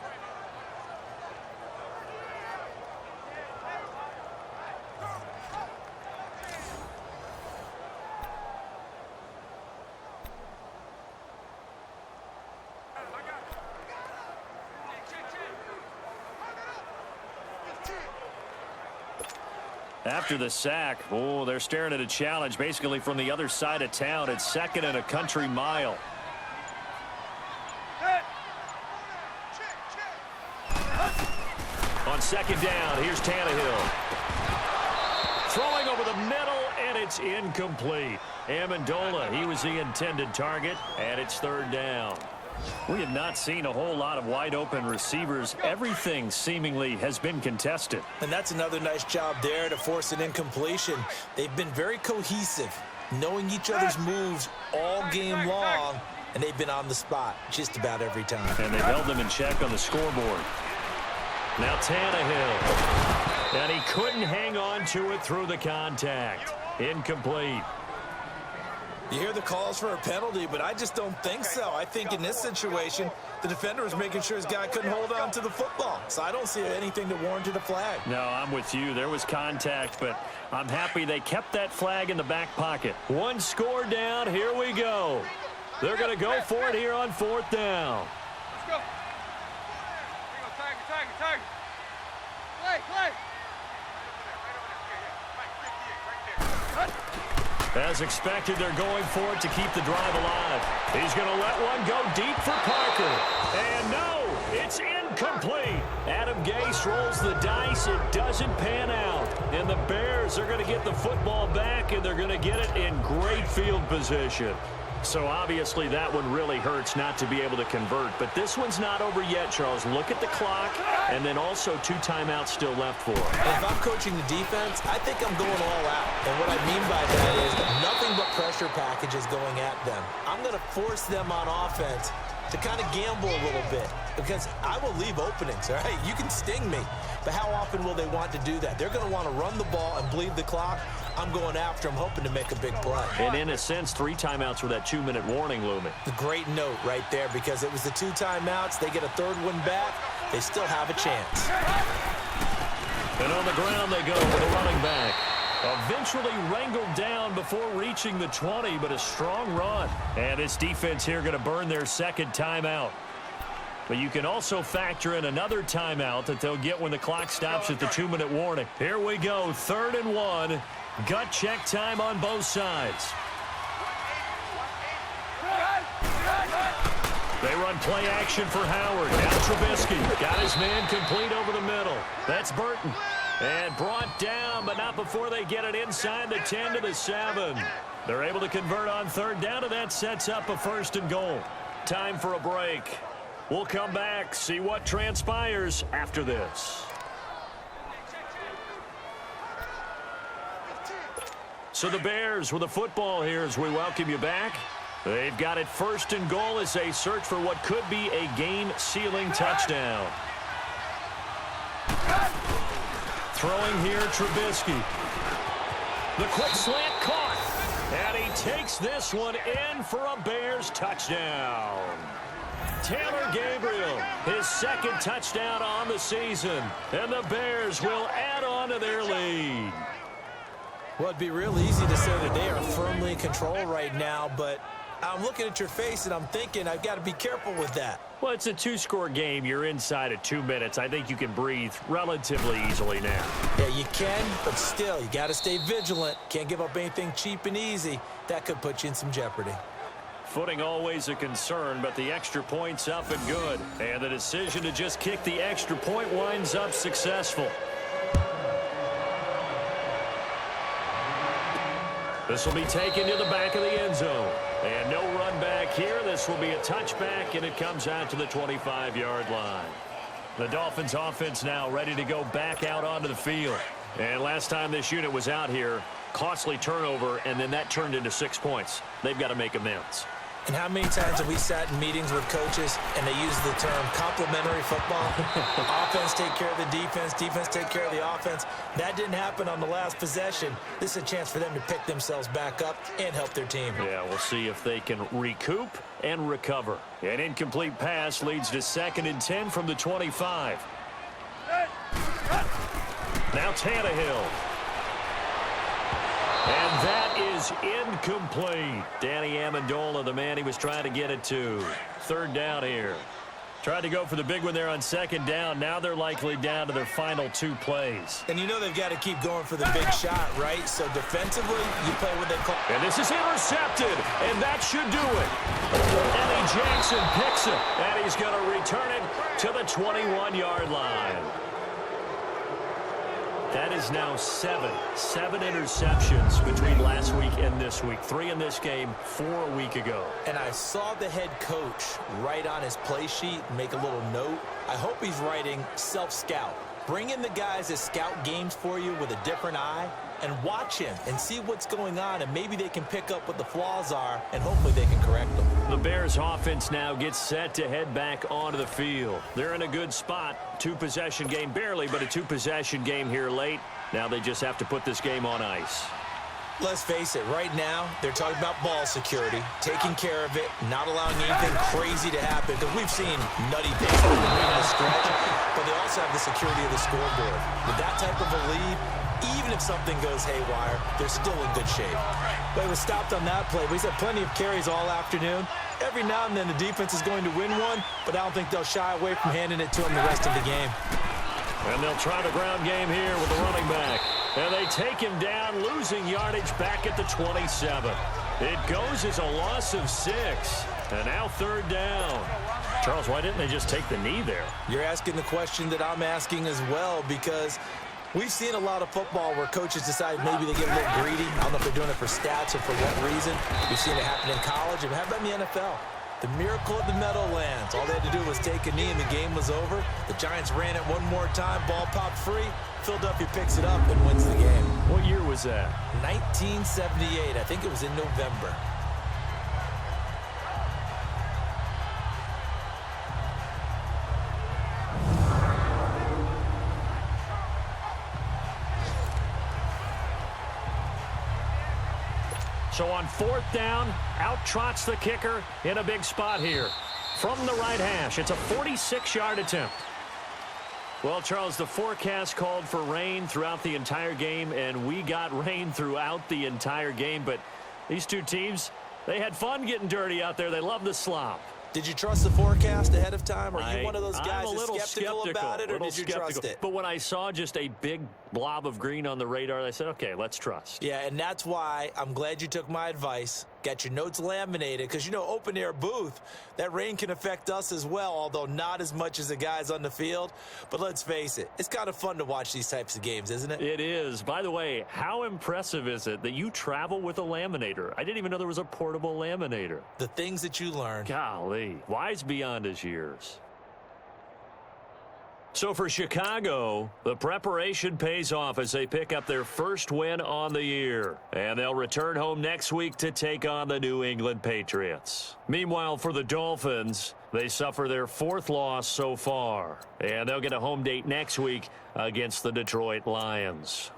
After the sack, they're staring at a challenge basically from the other side of town. It's 2nd and a country mile. On 2nd down, here's Tannehill. Throwing over the middle, and it's incomplete. Amendola, he was the intended target, and it's 3rd down. We have not seen a whole lot of wide-open receivers. Everything seemingly has been contested. And that's another nice job there to force an incompletion. They've been very cohesive, knowing each other's moves all game long, and they've been on the spot just about every time. And they've held them in check on the scoreboard. Now Tannehill. And he couldn't hang on to it through the contact. Incomplete. You hear the calls for a penalty, but I just don't think so. I think in this situation, the defender was making sure his guy couldn't hold on to the football. So I don't see anything that warranted a flag. No, I'm with you. There was contact, but I'm happy they kept that flag in the back pocket. One score down. Here we go. They're going to go for it here on 4th down. Let's go. Tag. Play. As expected, they're going for it to keep the drive alive. He's going to let one go deep for Parker. And no, it's incomplete. Adam Gase rolls the dice. It doesn't pan out. And the Bears are going to get the football back, and they're going to get it in great field position. So obviously that one really hurts not to be able to convert. But this one's not over yet, Charles. Look at the clock, and then also 2 timeouts still left for him. If I'm coaching the defense, I think I'm going all out. And what I mean by that is nothing but pressure packages going at them. I'm going to force them on offense to kind of gamble a little bit because I will leave openings, all right? You can sting me, but how often will they want to do that? They're going to want to run the ball and bleed the clock. I'm going after them, hoping to make a big play. And in a sense, 3 timeouts with that 2-minute warning looming. A great note right there because it was the 2 timeouts. They get a 3rd one back. They still have a chance. And on the ground they go with a running back. Eventually wrangled down before reaching the 20, but a strong run. And this defense here going to burn their 2nd timeout. But you can also factor in another timeout that they'll get when the clock stops at the 2-minute warning. Here we go, 3rd and 1. Gut check time on both sides. They run play action for Howard. Now Trubisky got his man complete over the middle. That's Burton. And brought down, but not before they get it inside the 10 to the 7. They're able to convert on 3rd down, and that sets up a 1st and goal. Time for a break. We'll come back, see what transpires after this. So the Bears with the football here as we welcome you back. They've got it 1st and goal as they search for what could be a game-sealing touchdown. Throwing here, Trubisky. The quick slant caught. And he takes this one in for a Bears touchdown. Taylor Gabriel, his 2nd touchdown on the season. And the Bears will add on to their lead. Well, it'd be real easy to say that they are firmly in control right now, but I'm looking at your face and I'm thinking I've got to be careful with that. Well, it's a 2-score game. You're inside at 2 minutes. I think you can breathe relatively easily now. Yeah, you can, but still, you got to stay vigilant. Can't give up anything cheap and easy. That could put you in some jeopardy. Footing always a concern, but the extra point's up and good. And the decision to just kick the extra point winds up successful. This will be taken to the back of the end zone. And no run back here. This will be a touchback, and it comes out to the 25-yard line. The Dolphins offense now ready to go back out onto the field. And last time this unit was out here, costly turnover, and then that turned into 6 points. They've got to make amends. And how many times have we sat in meetings with coaches and they use the term complementary football? Offense take care of the defense, defense take care of the offense. That didn't happen on the last possession. This is a chance for them to pick themselves back up and help their team. Yeah, we'll see if they can recoup and recover. An incomplete pass leads to 2nd and 10 from the 25. Now Tannehill. And that is incomplete. Danny Amendola, the man he was trying to get it to. 3rd down here. Tried to go for the big one there on 2nd down. Now they're likely down to their final 2 plays. And you know they've got to keep going for the big shot, right? So defensively, you play what they call... And this is intercepted, and that should do it. Eddie Jackson picks it, and he's going to return it to the 21-yard line. That is now 7 interceptions between last week and this week. 3 in this game, 4 a week ago. And I saw the head coach write on his play sheet, make a little note. I hope he's writing self-scout. Bring in the guys that scout games for you with a different eye and watch him and see what's going on, and maybe they can pick up what the flaws are, and hopefully they can correct them. The Bears offense now gets set to head back onto the field. They're in a good spot. 2-possession game, barely, but a 2-possession game here late. Now they just have to put this game on ice. Let's face it, right now, they're talking about ball security, taking care of it, not allowing anything crazy to happen, because we've seen nutty things in the stretch, but they also have the security of the scoreboard. With that type of a lead, even if something goes haywire, they're still in good shape. But it was stopped on that play. We've had plenty of carries all afternoon. Every now and then the defense is going to win one, but I don't think they'll shy away from handing it to them the rest of the game. And they'll try the ground game here with the running back. And they take him down, losing yardage back at the 27. It goes as a loss of 6. And now 3rd down. Charles, why didn't they just take the knee there? You're asking the question that I'm asking as well, because we've seen a lot of football where coaches decide maybe they get a little greedy. I don't know if they're doing it for stats or for what reason. We've seen it happen in college. And how about in the NFL? The miracle of the Meadowlands. All they had to do was take a knee and the game was over. The Giants ran it one more time. Ball popped free. Philadelphia picks it up and wins the game. What year was that? 1978. I think it was in November. So on 4th down, out trots the kicker in a big spot here. From the right hash, it's a 46-yard attempt. Well, Charles, the forecast called for rain throughout the entire game, and we got rain throughout the entire game. But these two teams, they had fun getting dirty out there. They love the slop. Did you trust the forecast ahead of time? Are you one of those guys that's skeptical about it, or did you trust it? But when I saw just a big blob of green on the radar, I said, okay, let's trust. Yeah, and that's why I'm glad you took my advice. Got your notes laminated, because, you know, open-air booth, that rain can affect us as well, although not as much as the guys on the field. But let's face it, it's kind of fun to watch these types of games, isn't it? It is. By the way, how impressive is it that you travel with a laminator? I didn't even know there was a portable laminator. The things that you learn. Golly, wise beyond his years. So for Chicago, the preparation pays off as they pick up their first win on the year. And they'll return home next week to take on the New England Patriots. Meanwhile, for the Dolphins, they suffer their 4th loss so far. And they'll get a home date next week against the Detroit Lions.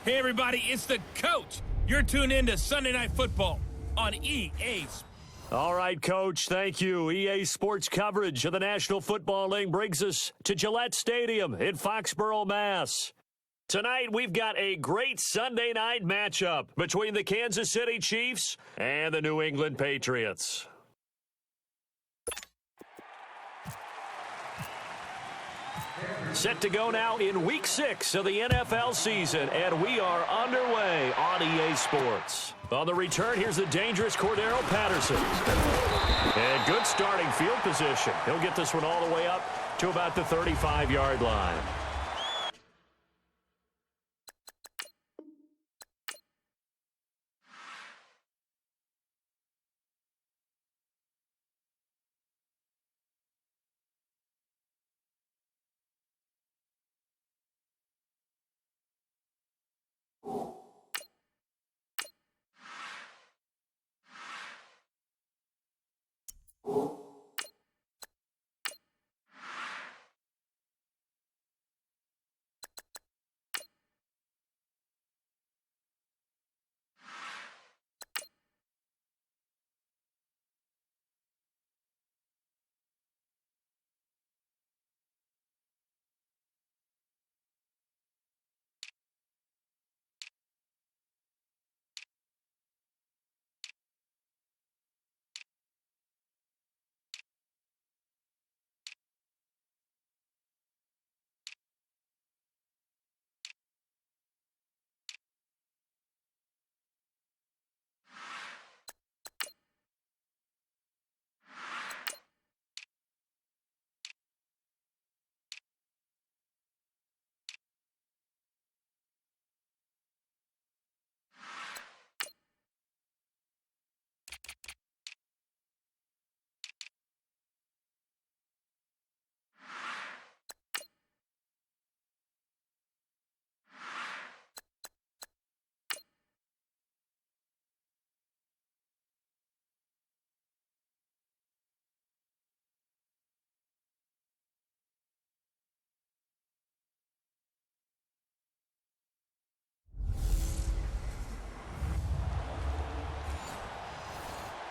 Hey, everybody, it's the coach. You're tuned in to Sunday Night Football on EA Sports. All right, Coach, thank you. EA Sports coverage of the National Football League brings us to Gillette Stadium in Foxborough, Mass. Tonight, we've got a great Sunday night matchup between the Kansas City Chiefs and the New England Patriots. Set to go now in Week 6 of the NFL season, and we are underway on EA Sports. On the return, here's the dangerous Cordero Patterson. And good starting field position. He'll get this one all the way up to about the 35-yard line.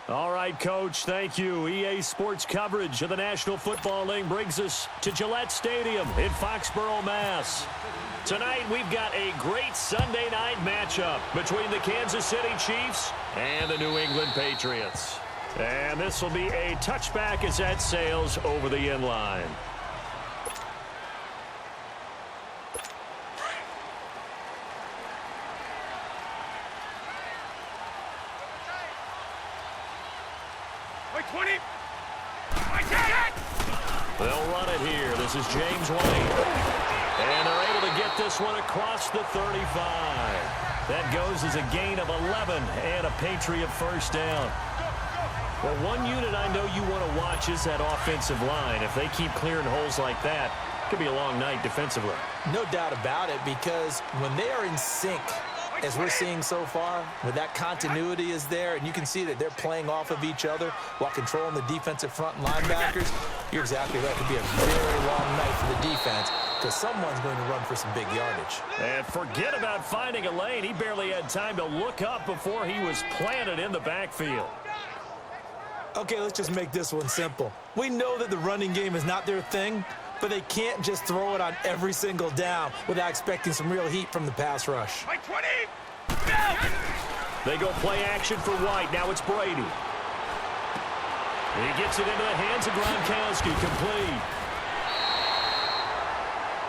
All right, Coach, thank you. EA Sports coverage of the National Football League brings us to Gillette Stadium in Foxborough, Mass. Tonight, we've got a great Sunday night matchup between the Kansas City Chiefs and the New England Patriots. And this will be a touchback as that sails over the end line. They'll run it here. This is James White. And they're able to get this one across the 35. That goes as a gain of 11 and a Patriot first down. Well, one unit I know you want to watch is that offensive line. If they keep clearing holes like that, it could be a long night defensively. No doubt about it, because when they are in sync, as we're seeing so far, when that continuity is there, and you can see that they're playing off of each other while controlling the defensive front and linebackers, you're exactly right. It could be a very long night for the defense because someone's going to run for some big yardage. And forget about finding a lane. He barely had time to look up before he was planted in the backfield. Okay, let's just make this one simple. We know that the running game is not their thing, but they can't just throw it on every single down without expecting some real heat from the pass rush. They go play action for White. Now it's Brady. He gets it into the hands of Gronkowski, complete.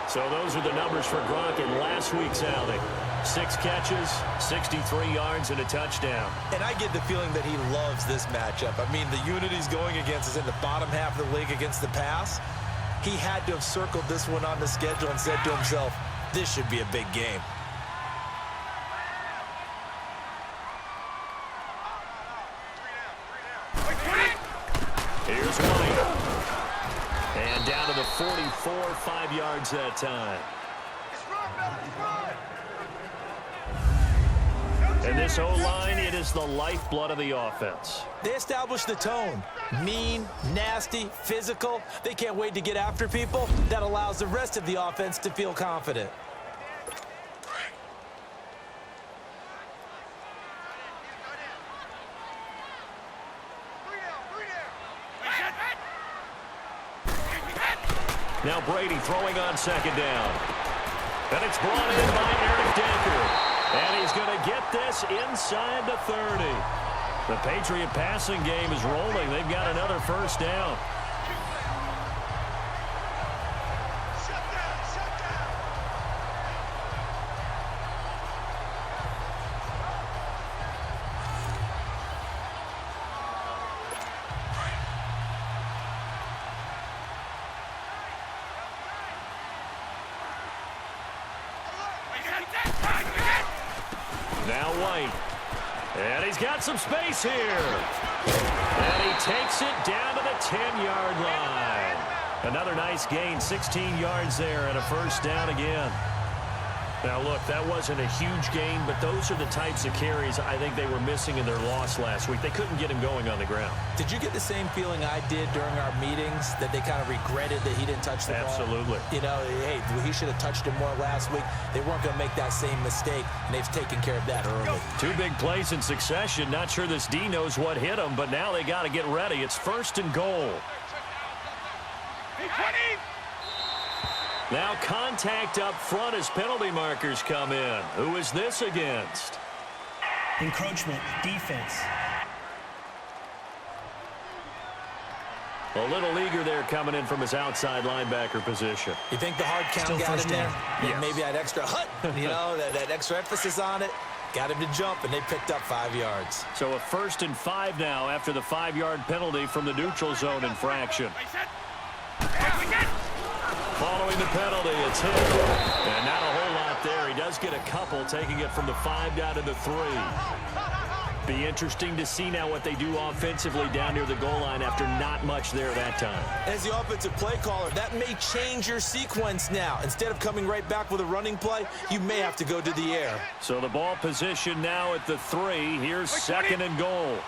So those are the numbers for Gronk in last week's outing. 6 catches, 63 yards, and a touchdown. And I get the feeling that he loves this matchup. I mean, the unit he's going against is in the bottom half of the league against the pass. He had to have circled this one on the schedule and said to himself, this should be a big game. Here's White. And down to the 44, 5 yards that time. And this O-line, it is the lifeblood of the offense. They establish the tone. Mean, nasty, physical. They can't wait to get after people. That allows the rest of the offense to feel confident. Now Brady throwing on second down. And it's brought in by Eric Decker. And he's going to get this inside the 30. The Patriot passing game is rolling. They've got another first down. Now White. And he's got some space here. And he takes it down to the 10-yard line. Another nice gain, 16 yards there and a first down again. Now, look, that wasn't a huge gain, but those are the types of carries I think they were missing in their loss last week. They couldn't get him going on the ground. Did you get the same feeling I did during our meetings, that they kind of regretted that he didn't touch the ball? Absolutely. You know, hey, he should have touched it more last week. They weren't going to make that same mistake, and they've taken care of that early. Two big plays in succession. Not sure this D knows what hit him, but now they got to get ready. It's first and goal. Now contact up front as penalty markers come in. Who is this against? Encroachment, defense. A little eager there coming in from his outside linebacker position. You think the hard count Still got first him there? down. Yeah, maybe that extra you know, that extra emphasis on it. Got him to jump, and they picked up 5 yards. So a 1st and 5 now after the 5-yard penalty from the neutral zone infraction. Following the penalty, it's hit. And not a whole lot there. He does get a couple, taking it from the 5 down to the 3. Be interesting to see now what they do offensively down near the goal line after not much there that time. As the offensive play caller, that may change your sequence now. Instead of coming right back with a running play, you may have to go to the air. So the ball position now at the 3. Here's second and goal.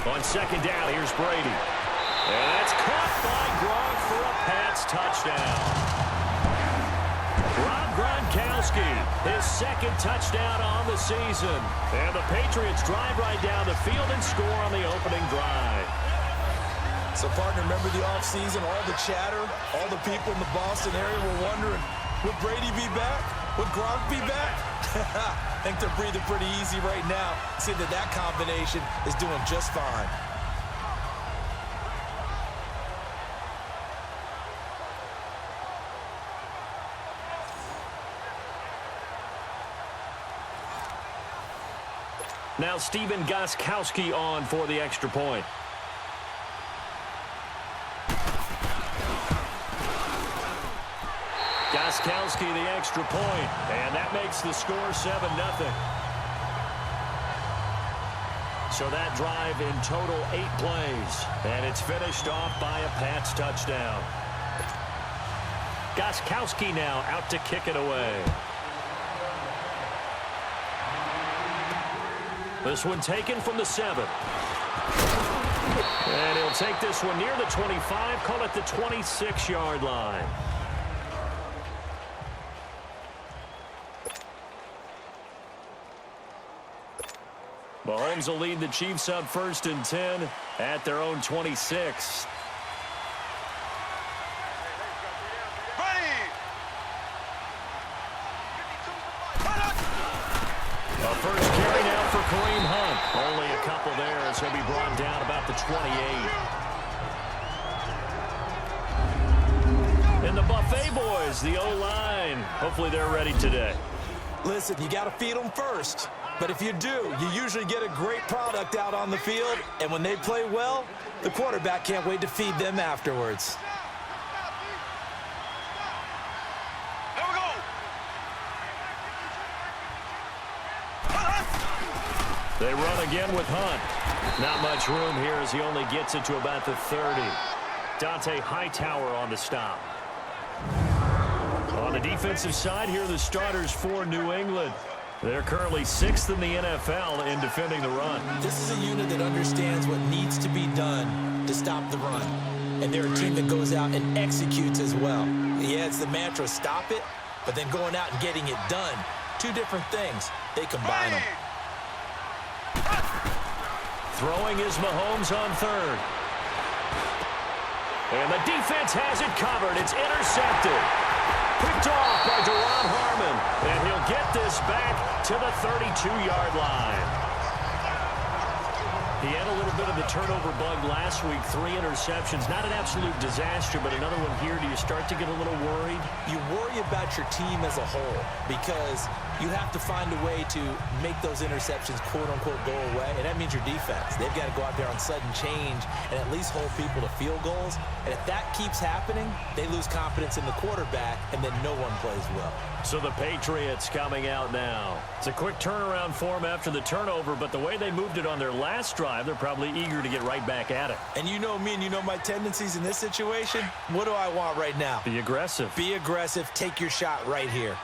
On second down, here's Brady. And that's caught by Gronk for a Pats touchdown. Rob Gronkowski, his second touchdown on the season. And the Patriots drive right down the field and score on the opening drive. So, partner, remember the offseason, all the chatter, all the people in the Boston area were wondering, would Brady be back? Would Gronk be back? I think they're breathing pretty easy right now, seeing that combination is doing just fine. Now Stephen Gostkowski on for the extra point. Gostkowski the extra point, and that makes the score 7-0. So that drive in total 8 plays, and it's finished off by a Pats touchdown. Gostkowski now out to kick it away. This one taken from the 7. And he'll take this one near the 25, call it the 26-yard line. Mahomes will lead the Chiefs up 1st and 10 at their own 26. A first carry now for Kareem Hunt. Only a couple there as he'll be brought down about the 28. And the Buffet boys, the O-line, hopefully they're ready today. Listen, you got to feed them first. But if you do, you usually get a great product out on the field. And when they play well, the quarterback can't wait to feed them afterwards. They run again with Hunt. Not much room here as he only gets it to about the 30. Dante Hightower on the stop. On the defensive side, here are the starters for New England. They're currently 6th in the NFL in defending the run. This is a unit that understands what needs to be done to stop the run. And they're a team that goes out and executes as well. Yeah, it's the mantra, stop it, but then going out and getting it done. 2 different things. They combine them. Throwing is Mahomes on 3rd. And the defense has it covered. It's intercepted. Picked off by Deron Harmon. And he'll get this back to the 32-yard line. He had a little bit of the turnover bug last week. 3 interceptions. Not an absolute disaster, but another one here. Do you start to get a little worried? You worry about your team as a whole because you have to find a way to make those interceptions, quote-unquote, go away, and that means your defense. They've got to go out there on sudden change and at least hold people to field goals. And if that keeps happening, they lose confidence in the quarterback, and then no one plays well. So the Patriots coming out now. It's a quick turnaround for them after the turnover, but the way they moved it on their last drive, they're probably eager to get right back at it. And you know me and you know my tendencies in this situation. What do I want right now? Be aggressive. Be aggressive. Take your shot right here.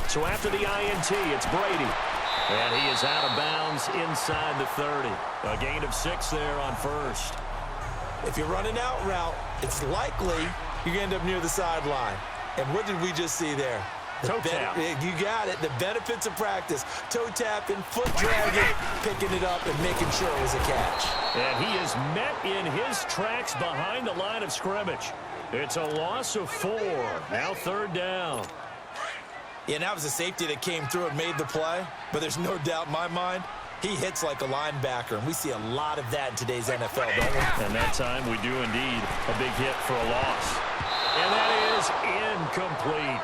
So after the INT, it's Brady. And he is out of bounds inside the 30. A gain of 6 there on first. If you're running out route, it's likely you're going to end up near the sideline. And what did we just see there? Toe tap. You got it. The benefits of practice. Toe tapping, foot dragging, picking it up, and making sure it was a catch. And he is met in his tracks behind the line of scrimmage. It's a loss of 4. Now 3rd down. Yeah, and that was a safety that came through and made the play. But there's no doubt in my mind, he hits like a linebacker. And we see a lot of that in today's NFL, don't we? And that time we do indeed a big hit for a loss. And that is incomplete.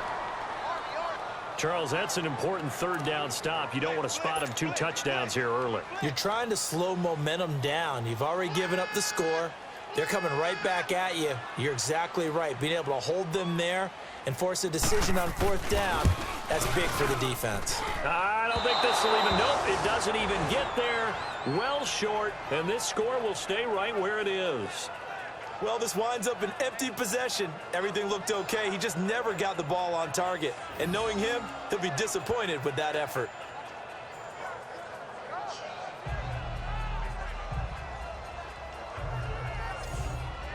Charles, that's an important 3rd down stop. You don't want to spot him 2 touchdowns here early. You're trying to slow momentum down. You've already given up the score. They're coming right back at you. You're exactly right. Being able to hold them there and force a decision on 4th down, that's big for the defense. I don't think this will even, nope, it doesn't even get there. Well short, and this score will stay right where it is. Well, this winds up an empty possession. Everything looked okay. He just never got the ball on target. And knowing him, he'll be disappointed with that effort.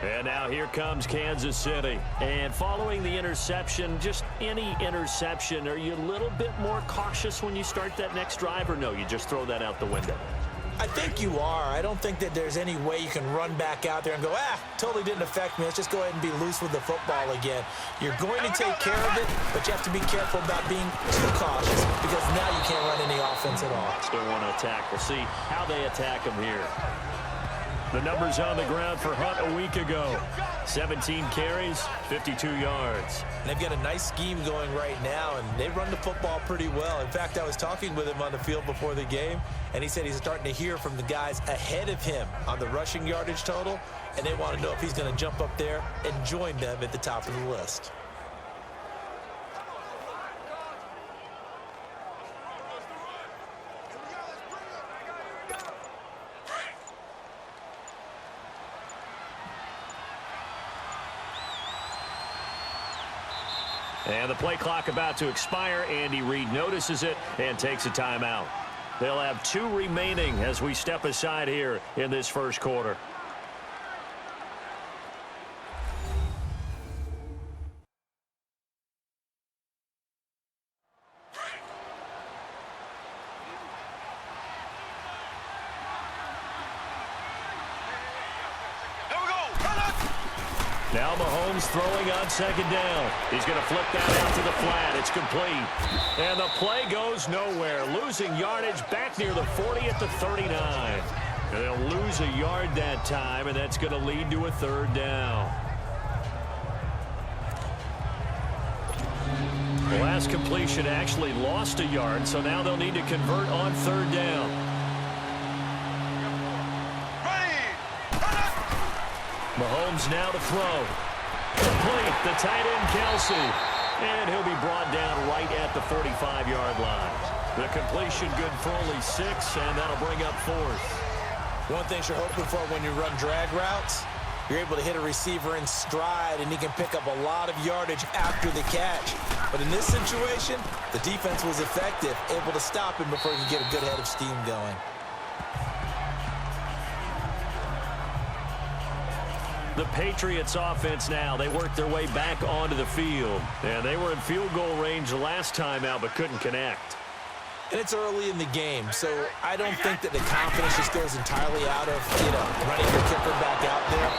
And now here comes Kansas City. And following the interception, just any interception, are you a little bit more cautious when you start that next drive, or no, you just throw that out the window? I think you are. I don't think that there's any way you can run back out there and go, totally didn't affect me. Let's just go ahead and be loose with the football again. You're going to take care of it, but you have to be careful about being too cautious because now you can't run any offense at all. Still want to attack. We'll see how they attack him here. The numbers on the ground for Hunt a week ago. 17 carries, 52 yards. And they've got a nice scheme going right now, and they run the football pretty well. In fact, I was talking with him on the field before the game, and he said he's starting to hear from the guys ahead of him on the rushing yardage total, and they want to know if he's going to jump up there and join them at the top of the list. And the play clock about to expire. Andy Reid notices it and takes a timeout. They'll have 2 remaining as we step aside here in this first quarter. Now Mahomes throwing on 2nd down. He's going to flip that out to the flat. It's complete. And the play goes nowhere. Losing yardage back near the 40 at the 39. And they'll lose a yard that time, and that's going to lead to a 3rd down. The last completion actually lost a yard, so now they'll need to convert on 3rd down. Mahomes now to throw. Complete. The tight end, Kelsey. And he'll be brought down right at the 45-yard line. The completion good for only 6, and that'll bring up 4th. One thing you're hoping for when you run drag routes, you're able to hit a receiver in stride, and he can pick up a lot of yardage after the catch. But in this situation, the defense was effective, able to stop him before he could get a good head of steam going. The Patriots offense now, they work their way back onto the field. And they were in field goal range last time out but couldn't connect. And it's early in the game, so I don't think that the confidence just goes entirely out of, running your kicker back out there.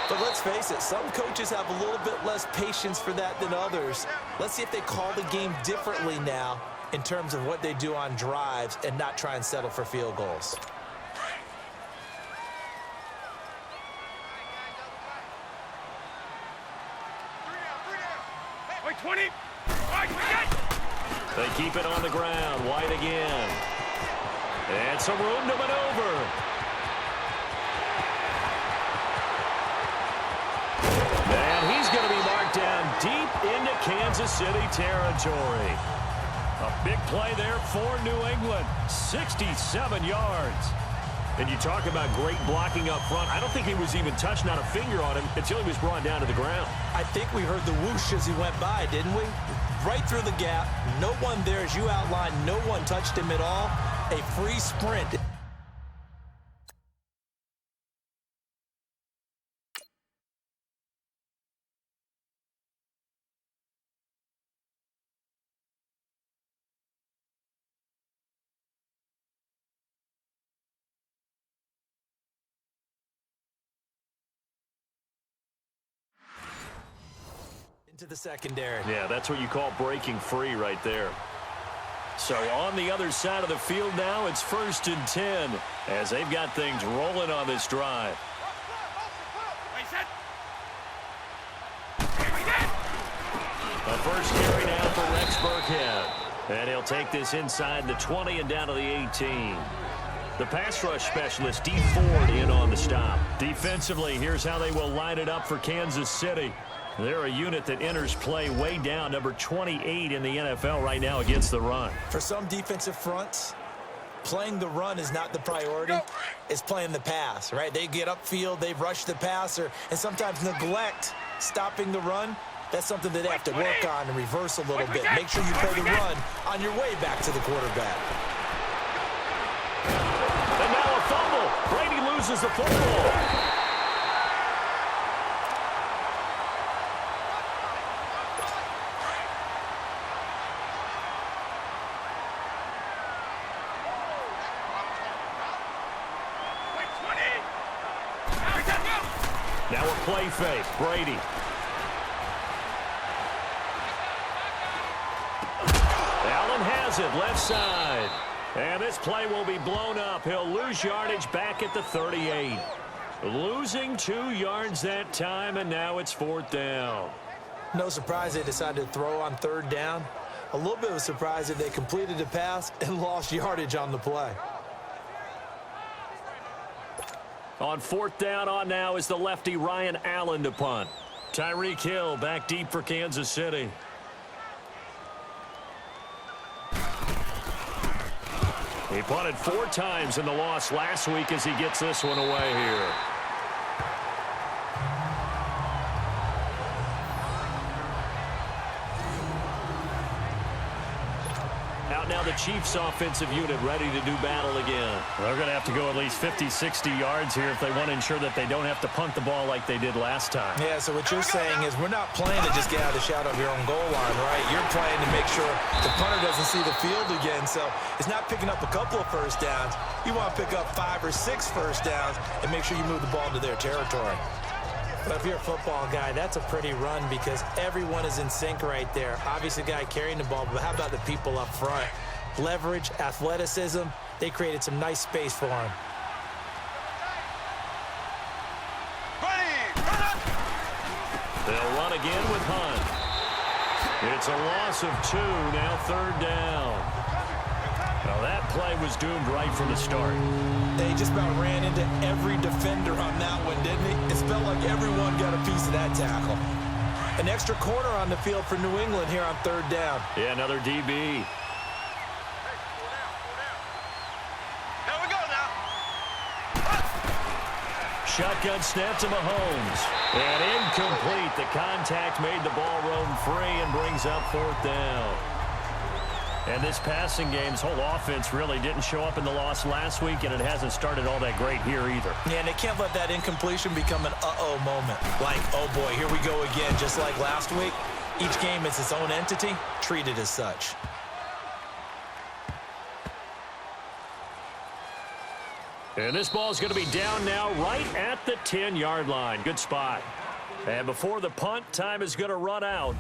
But let's face it, some coaches have a little bit less patience for that than others. Let's see if they call the game differently now in terms of what they do on drives and not try and settle for field goals. Wait, 20. They keep it on the ground. White again. And some room to maneuver. And he's going to be marked down deep into Kansas City territory. A big play there for New England. 67 yards. And you talk about great blocking up front. I don't think he was even touched, not a finger on him, until he was brought down to the ground. I think we heard the whoosh as he went by, didn't we? Right through the gap. No one there, as you outlined. No one touched him at all. A free sprint. To the secondary. Yeah, that's what you call breaking free right there. So on the other side of the field now, it's 1st and 10 as they've got things rolling on this drive. A first carry now for Rex Burkhead. And he'll take this inside the 20 and down to the 18. The pass rush specialist, D. Ford, in on the stop. Defensively, here's how they will line it up for Kansas City. They're a unit that enters play way down, number 28 in the NFL right now against the run. For some defensive fronts, playing the run is not the priority. It's playing the pass, right? They get upfield, they rush the passer, and sometimes neglect stopping the run. That's something that they have to work on and reverse a little bit. Make sure you play the run on your way back to the quarterback. And now a fumble. Brady loses the football. Now a play fake. Brady. Allen has it left side. And this play will be blown up. He'll lose yardage back at the 38. Losing 2 yards that time, and now it's 4th down. No surprise they decided to throw on 3rd down. A little bit of a surprise that they completed the pass and lost yardage on the play. On 4th down on now is the lefty Ryan Allen to punt. Tyreek Hill back deep for Kansas City. He punted 4 times in the loss last week as he gets this one away here. Out now the Chiefs offensive unit ready to do battle again. They're going to have to go at least 50, 60 yards here if they want to ensure that they don't have to punt the ball like they did last time. Yeah, so what you're saying is we're not playing to just get out of the shadow of your own goal line, right? You're playing to make sure the punter doesn't see the field again. So it's not picking up a couple of first downs. You want to pick up 5 or 6 first downs and make sure you move the ball into their territory. But if you're a football guy, that's a pretty run because everyone is in sync right there. Obviously, the guy carrying the ball, but how about the people up front? Leverage, athleticism, they created some nice space for him. They'll run again with Hunt. It's a loss of 2, now 3rd down. Well, that play was doomed right from the start. They just about ran into every defender on that one, didn't he? It felt like everyone got a piece of that tackle. An extra corner on the field for New England here on 3rd down. Yeah, another DB. Shotgun snap to Mahomes. And incomplete. The contact made the ball roam free and brings up 4th down. And this passing game's whole offense really didn't show up in the loss last week, and it hasn't started all that great here either. Yeah, and they can't let that incompletion become an uh-oh moment. Like, oh boy, here we go again, just like last week. Each game is its own entity, treated as such. And this ball is going to be down now right at the 10-yard line. Good spot. And before the punt, time is going to run out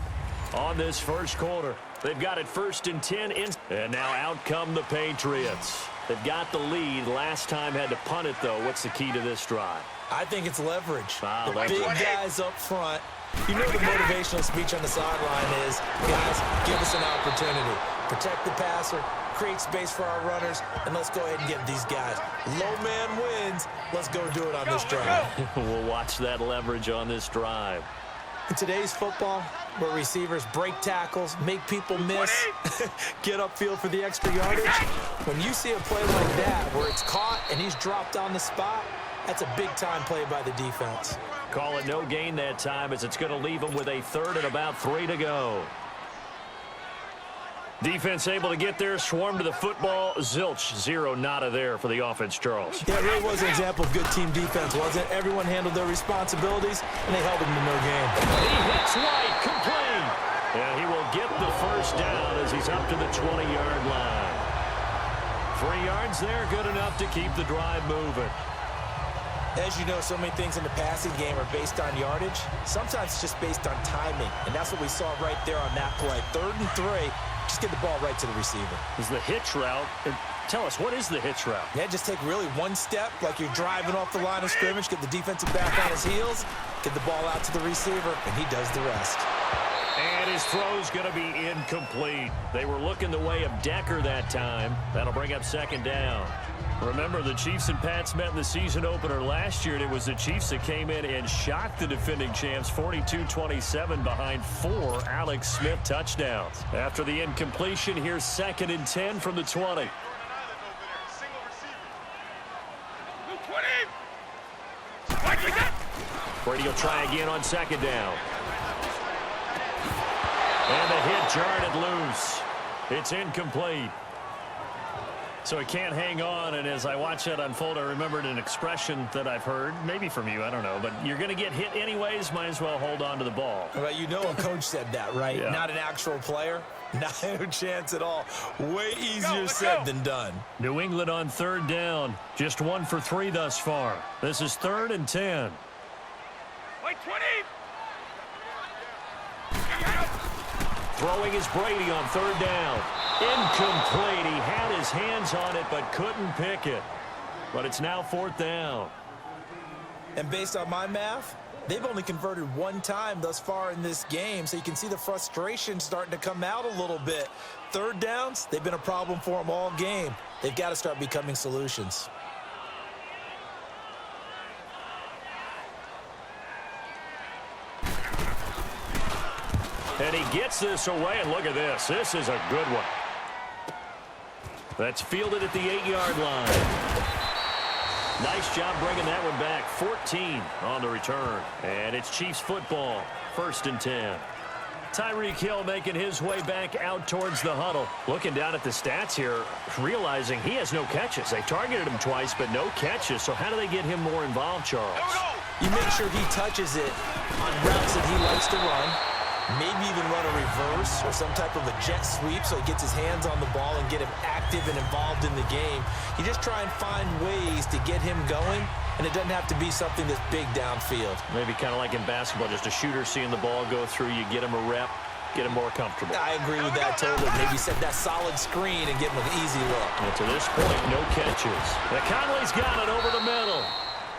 on this first quarter. They've got it 1st and 10. And now out come the Patriots. They've got the lead. Last time had to punt it, though. What's the key to this drive? I think it's leverage. The Leverage. big guys up front. You know the motivational speech on the sideline is, guys, give us an opportunity. Protect the passer, create space for our runners, and let's go ahead and get these guys. Low man wins. Let's go do it on this drive. We'll watch that leverage on this drive. In today's football, where receivers break tackles, make people miss, get upfield for the extra yardage, when you see a play like that where it's caught and he's dropped on the spot, that's a big-time play by the defense. Call it no gain that time as it's going to leave them with a 3rd and about 3 to go. Defense able to get there, swarm to the football. Zilch, 0, nada there for the offense, Charles. Yeah, it really was an example of good team defense, wasn't it? Everyone handled their responsibilities, and they held them to no gain. He hits White, complete. And he will get the first down as he's up to the 20-yard line. 3 yards there, good enough to keep the drive moving. As you know, so many things in the passing game are based on yardage. Sometimes it's just based on timing, and that's what we saw right there on that play. 3rd and 3, just get the ball right to the receiver. Is the hitch route. Tell us, what is the hitch route? Yeah, just take really one step, like you're driving off the line of scrimmage, get the defensive back on his heels, get the ball out to the receiver, and he does the rest. And his throw's going to be incomplete. They were looking the way of Decker that time. That'll bring up 2nd down. Remember, the Chiefs and Pats met in the season opener last year, and it was the Chiefs that came in and shocked the defending champs 42-27 behind 4 Alex Smith touchdowns. After the incompletion, here's 2nd and 10 from the 20. Brady will try again on 2nd down. And the hit jarred it loose. It's incomplete. So he can't hang on, and as I watch that unfold, I remembered an expression that I've heard, maybe from you, I don't know, but you're going to get hit anyways, might as well hold on to the ball. Well, you know a coach said that, right? Yeah. Not an actual player. Not a chance at all. Way easier said than done. New England on 3rd down. Just 1 for 3 thus far. This is 3rd and 10. Like 20. Throwing is Brady on 3rd down. Incomplete. He had his hands on it but couldn't pick it. But it's now 4th down. And based on my math, they've only converted 1 time thus far in this game, so you can see the frustration starting to come out a little bit. 3rd downs, they've been a problem for them all game. They've got to start becoming solutions. And he gets this away, and look at this. This is a good one. That's fielded at the 8-yard line. Nice job bringing that one back. 14 on the return. And it's Chiefs football. 1st and 10. Tyreek Hill making his way back out towards the huddle. Looking down at the stats here, realizing he has no catches. They targeted him twice, but no catches. So how do they get him more involved, Charles? You make sure he touches it on routes that he likes to run. Maybe even run a reverse or some type of a jet sweep so he gets his hands on the ball and get him active and involved in the game. You just try and find ways to get him going, and it doesn't have to be something that's big downfield. Maybe kind of like in basketball, just a shooter seeing the ball go through, you get him a rep, get him more comfortable. I agree with that totally. Maybe set that solid screen and get him an easy look. And to this point, no catches. The Conley's got it over the middle.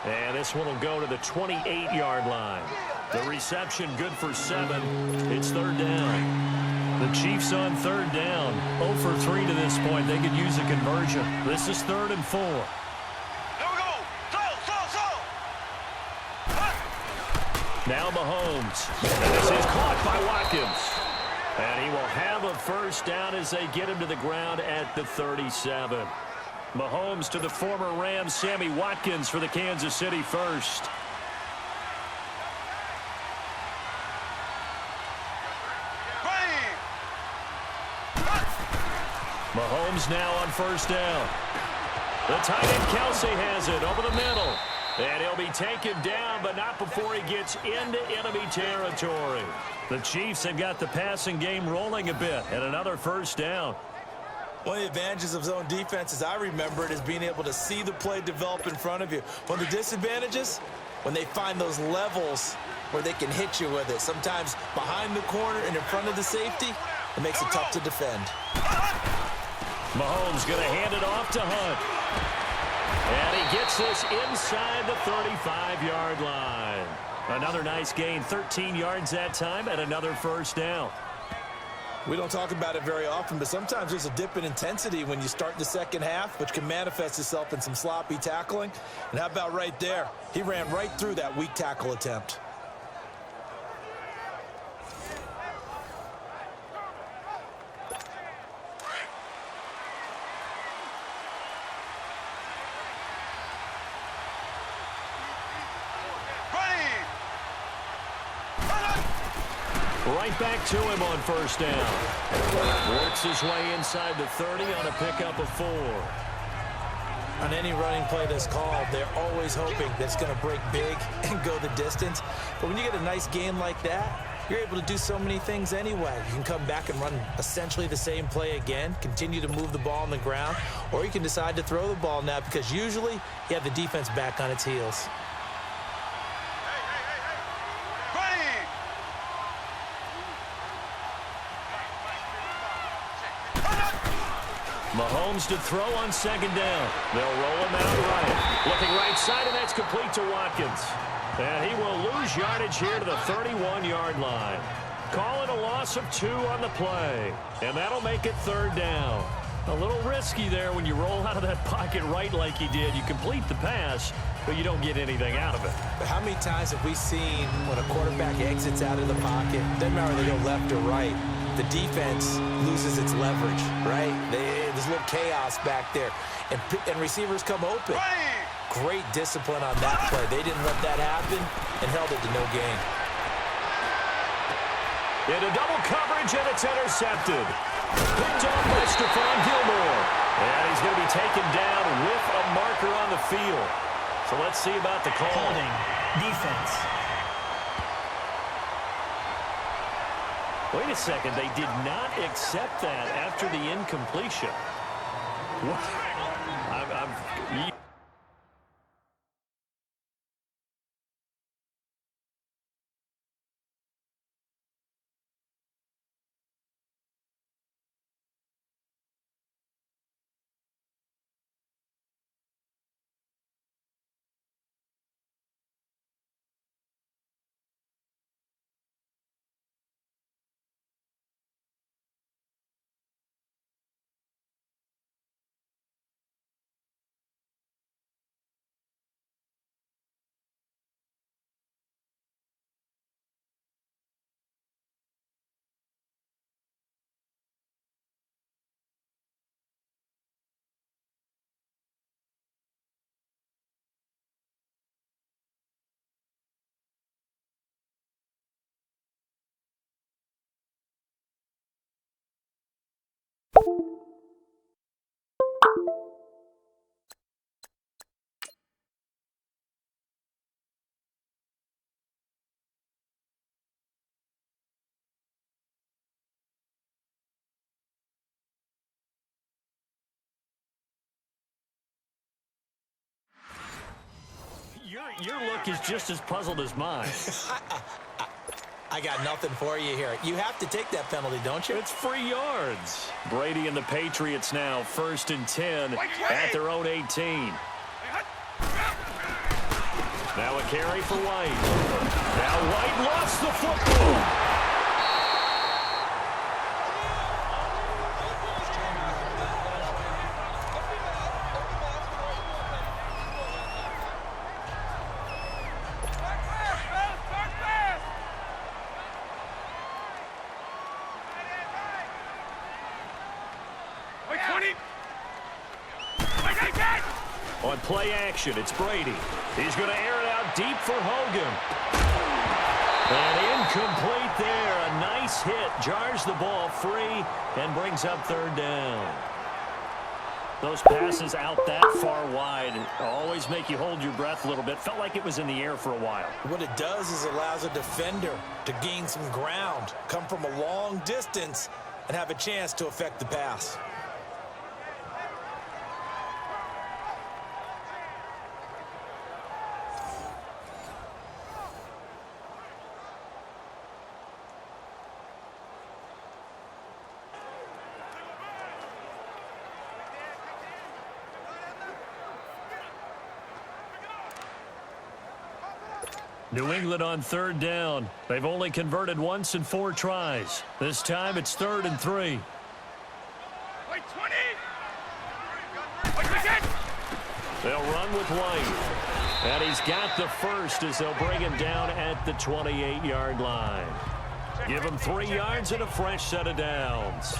And this one will go to the 28-yard line. The reception good for 7. It's 3rd down. The Chiefs on 3rd down. 0 for 3 to this point. They could use a conversion. This is 3rd and 4. Now Mahomes. And this is caught by Watkins. And he will have a first down as they get him to the ground at the 37. Mahomes to the former Rams, Sammy Watkins for the Kansas City first. Mahomes now on 1st down. The tight end Kelsey has it over the middle. And he'll be taken down, but not before he gets into enemy territory. The Chiefs have got the passing game rolling a bit, and another 1st down. One of the advantages of zone defense, as I remember it, is being able to see the play develop in front of you. One of the disadvantages, when they find those levels where they can hit you with it. Sometimes behind the corner and in front of the safety, it makes it tough to defend. Mahomes going to hand it off to Hunt. And he gets this inside the 35-yard line. Another nice gain, 13 yards that time, and another first down. We don't talk about it very often, but sometimes there's a dip in intensity when you start the second half, which can manifest itself in some sloppy tackling. And how about right there? He ran right through that weak tackle attempt. Right back to him on first down. Works his way inside the 30 on a pickup of 4. On any running play that's called, they're always hoping that it's going to break big and go the distance. But when you get a nice game like that, you're able to do so many things anyway. You can come back and run essentially the same play again, continue to move the ball on the ground, or you can decide to throw the ball now because usually you have the defense back on its heels. Mahomes to throw on second down. They'll roll him out right. Looking right side, and that's complete to Watkins. And he will lose yardage here to the 31-yard line. Call it a loss of 2 on the play. And that'll make it third down. A little risky there when you roll out of that pocket right like he did. You complete the pass, but you don't get anything out of it. But how many times have we seen when a quarterback exits out of the pocket, doesn't matter whether they go left or right, the defense loses its leverage, right? There's a little chaos back there, and receivers come open. Great discipline on that play. They didn't let that happen and held it to no gain. Into double coverage, and it's intercepted. Picked off by Stephon Gilmore. And he's going to be taken down with a marker on the field. So let's see about the call. Holding. Defense. Wait a second. They did not accept that after the incompletion. What? Your look is just as puzzled as mine. I got nothing for you here. You have to take that penalty, don't you? It's free yards. Brady and the Patriots now 1st and 10 at their own 18. Now a carry for White. Now White lost the football. On play action, it's Brady. He's going to air it out deep for Hogan. And incomplete there. A nice hit. Jars the ball free and brings up third down. Those passes out that far wide always make you hold your breath a little bit. Felt like it was in the air for a while. What it does is allows a defender to gain some ground, come from a long distance, and have a chance to affect the pass. New England on third down. They've only converted once in 4 tries. This time it's 3rd and 3. Wait, 20. They'll run with White. And he's got the first as they'll bring him down at the 28-yard line. Give him 3 yards and a fresh set of downs.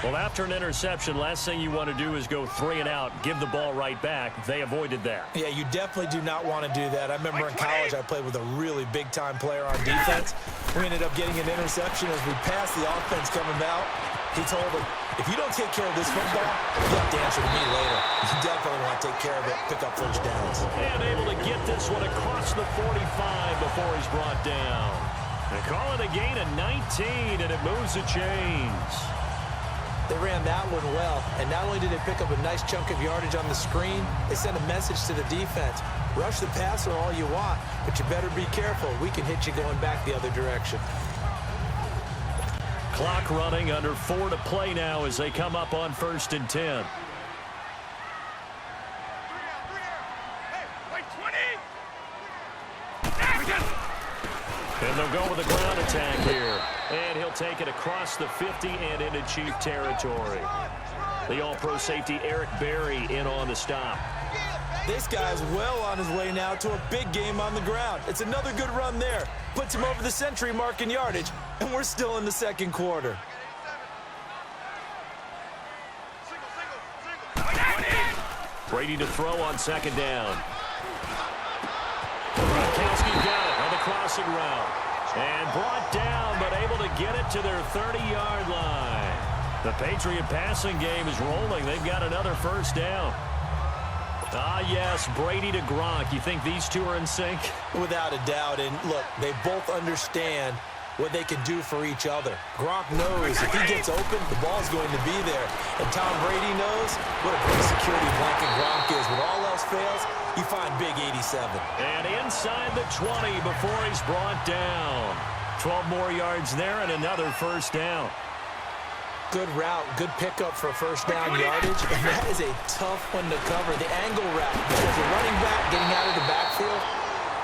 Well, after an interception, last thing you want to do is go 3 and out, give the ball right back. They avoided that. Yeah, you definitely do not want to do that. I remember in college I played with a really big-time player on defense. We ended up getting an interception as we passed the offense coming out. He told him, if you don't take care of this football, you have to answer to me later. You definitely want to take care of it, pick up first downs. And able to get this one across the 45 before he's brought down. They call it a gain of 19, and it moves the chains. They ran that one well, and not only did they pick up a nice chunk of yardage on the screen, they sent a message to the defense. Rush the passer all you want, but you better be careful. We can hit you going back the other direction. Clock running, under 4 to play now as they come up on 1st and 10. And they'll go with a ground attack here. And he'll take it across the 50 and into Chief territory. The All-Pro safety Eric Berry in on the stop. This guy's well on his way now to a big game on the ground. It's another good run there. Puts him over the century mark in yardage, and we're still in the 2nd quarter. Brady to throw on 2nd down. Gronkowski got it on the crossing route. And brought down, but able to get it to their 30-yard line. The Patriot passing game is rolling. They've got another first down. Ah, yes, Brady to Gronk. You think these two are in sync? Without a doubt. And look, they both understand what they can do for each other. Gronk knows if he gets open, the ball's going to be there. And Tom Brady knows what a great security blanket Gronk is. When all else fails, you find big 87. And inside the 20 before he's brought down. 12 more yards there and another first down. Good route, good pickup for first down yardage, and that is a tough one to cover. The angle route, because the running back getting out of the backfield,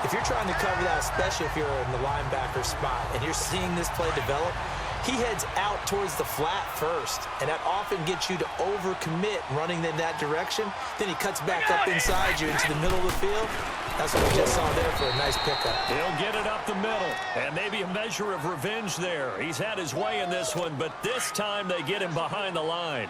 if you're trying to cover that, especially if you're in the linebacker spot, and you're seeing this play develop, he heads out towards the flat first, and that often gets you to overcommit running in that direction. Then he cuts back up inside you into the middle of the field. That's what we just saw there for a nice pickup. He'll get it up the middle, and maybe a measure of revenge there. He's had his way in this one, but this time they get him behind the line.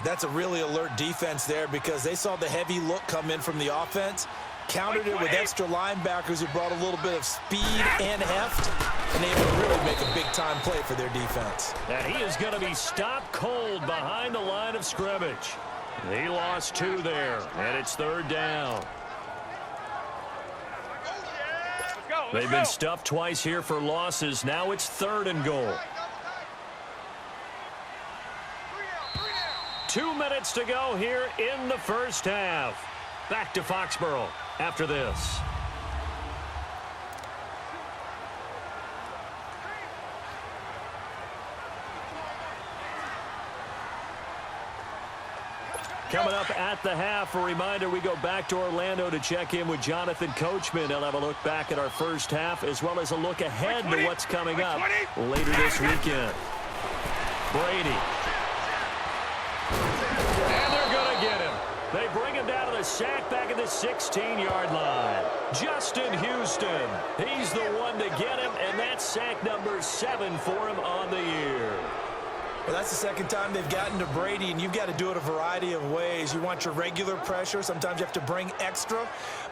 That's a really alert defense there because they saw the heavy look come in from the offense, countered it with extra linebackers who brought a little bit of speed and heft, and able to really make a big-time play for their defense. And he is going to be stopped cold behind the line of scrimmage. He lost 2 there, and it's 3rd down. They've been stuffed twice here for losses. Now it's 3rd and goal. 2 minutes to go here in the first half. Back to Foxborough after this. Coming up at the half, a reminder, we go back to Orlando to check in with Jonathan Coachman. He'll have a look back at our first half as well as a look ahead to what's coming up later this weekend. Brady. And they're going to get him. They bring him down to the sack back at the 16-yard line. Justin Houston. He's the one to get him, and that's sack number 7 for him on the year. Well, that's the second time they've gotten to Brady, and you've got to do it a variety of ways. You want your regular pressure. Sometimes you have to bring extra.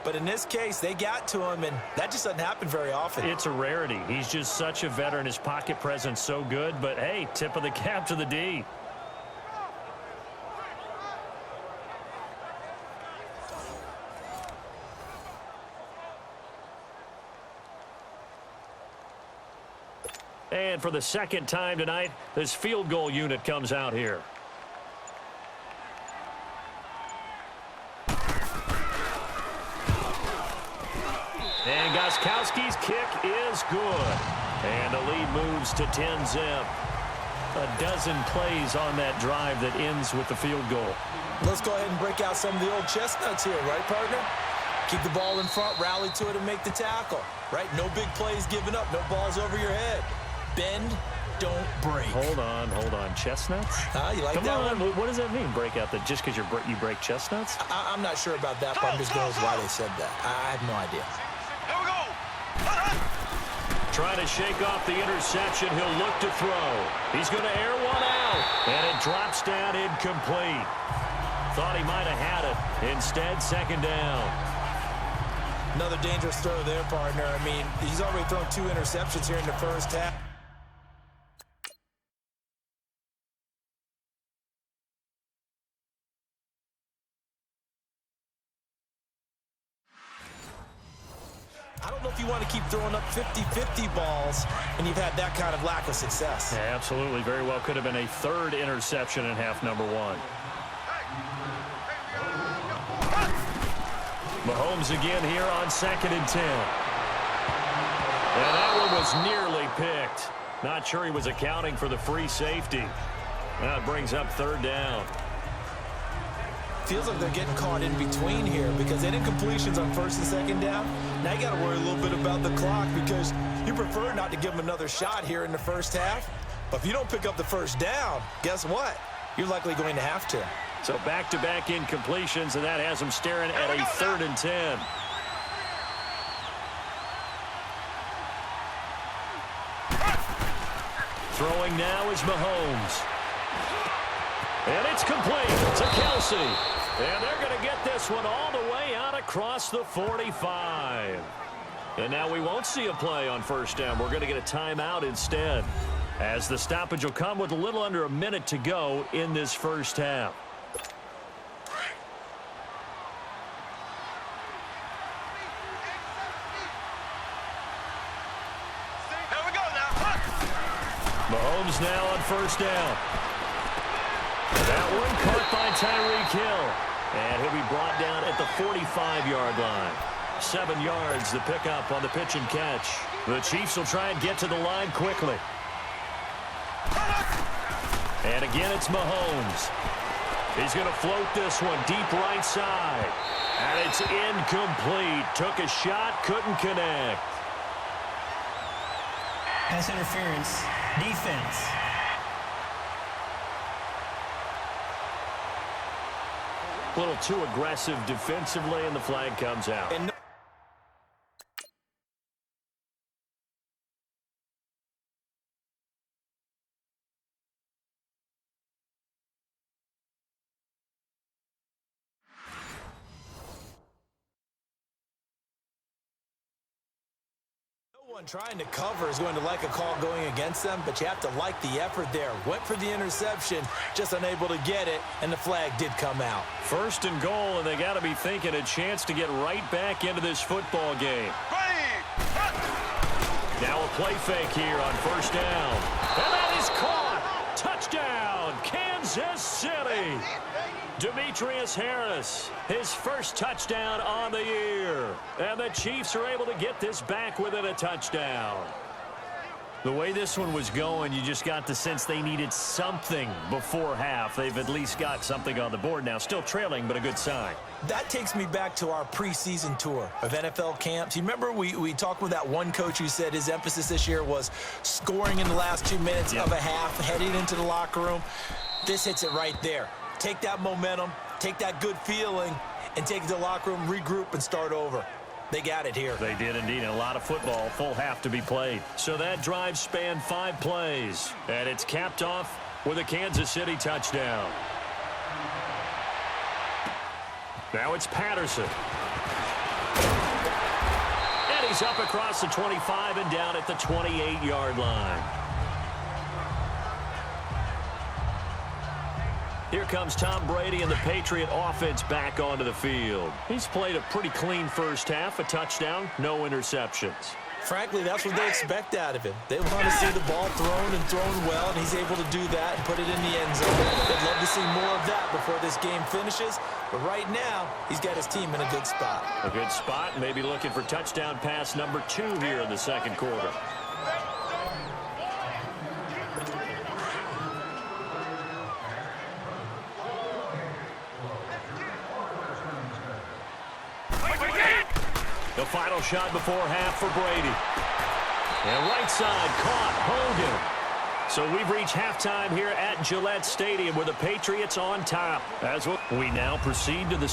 But in this case, they got to him, and that just doesn't happen very often. It's a rarity. He's just such a veteran. His pocket presence so good. But, hey, tip of the cap to the D. And for the second time tonight, this field goal unit comes out here. And Gostkowski's kick is good. And the lead moves to 10-zip. A dozen plays on that drive that ends with the field goal. Let's go ahead and break out some of the old chestnuts here, right, partner? Keep the ball in front, rally to it, and make the tackle, right? No big plays given up, no balls over your head. Bend, don't break. Hold on. Chestnuts? You like Come that on. one? What does that mean, break out? That just because you break chestnuts? I'm not sure about that, but I'm just going with why they said that. I have no idea. Here we go. Trying to shake off the interception. He'll look to throw. He's going to air one out. And it drops down incomplete. Thought he might have had it. Instead, second down. Another dangerous throw there, partner. I mean, he's already thrown 2 interceptions here in the first half. I don't know if you want to keep throwing up 50-50 balls and you've had that kind of lack of success. Yeah, absolutely. Very well could have been a 3rd interception in half number 1. Mahomes again here on 2nd and 10. And that one was nearly picked. Not sure he was accounting for the free safety. Now it brings up 3rd down. Feels like they're getting caught in between here because they did completions on 1st and 2nd down. Now you got to worry a little bit about the clock because you prefer not to give them another shot here in the first half. But if you don't pick up the 1st down, guess what? You're likely going to have to. So back-to-back incompletions, and that has him staring at a 3rd and 10. Throwing now is Mahomes. And it's complete to Kelsey. And they're going to get this one all the way out across the 45. And now we won't see a play on 1st down. We're going to get a timeout instead, as the stoppage will come with a little under a minute to go in this first half. Here we go now. Mahomes now on 1st down. That one caught by Tyreek Hill. And he'll be brought down at the 45-yard line. 7 yards, the pickup on the pitch and catch. The Chiefs will try and get to the line quickly. And again, it's Mahomes. He's going to float this one deep right side. And it's incomplete. Took a shot, couldn't connect. Pass interference. Defense. A little too aggressive defensively, and the flag comes out. And one trying to cover is going to like a call going against them, but you have to like the effort there. Went for the interception, just unable to get it, and the flag did come out. 1st and goal, and they got to be thinking a chance to get right back into this football game. Now a play fake here on 1st down. And that is caught. Touchdown, Kansas City. Demetrius Harris, his first touchdown on the year. And the Chiefs are able to get this back within a touchdown. The way this one was going, you just got the sense they needed something before half. They've at least got something on the board now. Still trailing, but a good sign. That takes me back to our preseason tour of NFL camps. You remember we talked with that one coach who said his emphasis this year was scoring in the last 2 minutes of a half, heading into the locker room. This hits it right there. Take that momentum, take that good feeling, and take it to the locker room, regroup, and start over. They got it here. They did indeed. A lot of football, full half to be played. So that drive spanned 5 plays. And it's capped off with a Kansas City touchdown. Now it's Patterson. And he's up across the 25 and down at the 28-yard line. Here comes Tom Brady and the Patriot offense back onto the field. He's played a pretty clean first half, a touchdown, no interceptions. Frankly, that's what they expect out of him. They want to see the ball thrown and thrown well, and he's able to do that and put it in the end zone. They'd love to see more of that before this game finishes, but right now, he's got his team in a good spot. A good spot, maybe looking for touchdown pass number 2 here in the second quarter. The final shot before half for Brady. And right side caught Hogan. So we've reached halftime here at Gillette Stadium with the Patriots on top. As we now proceed to the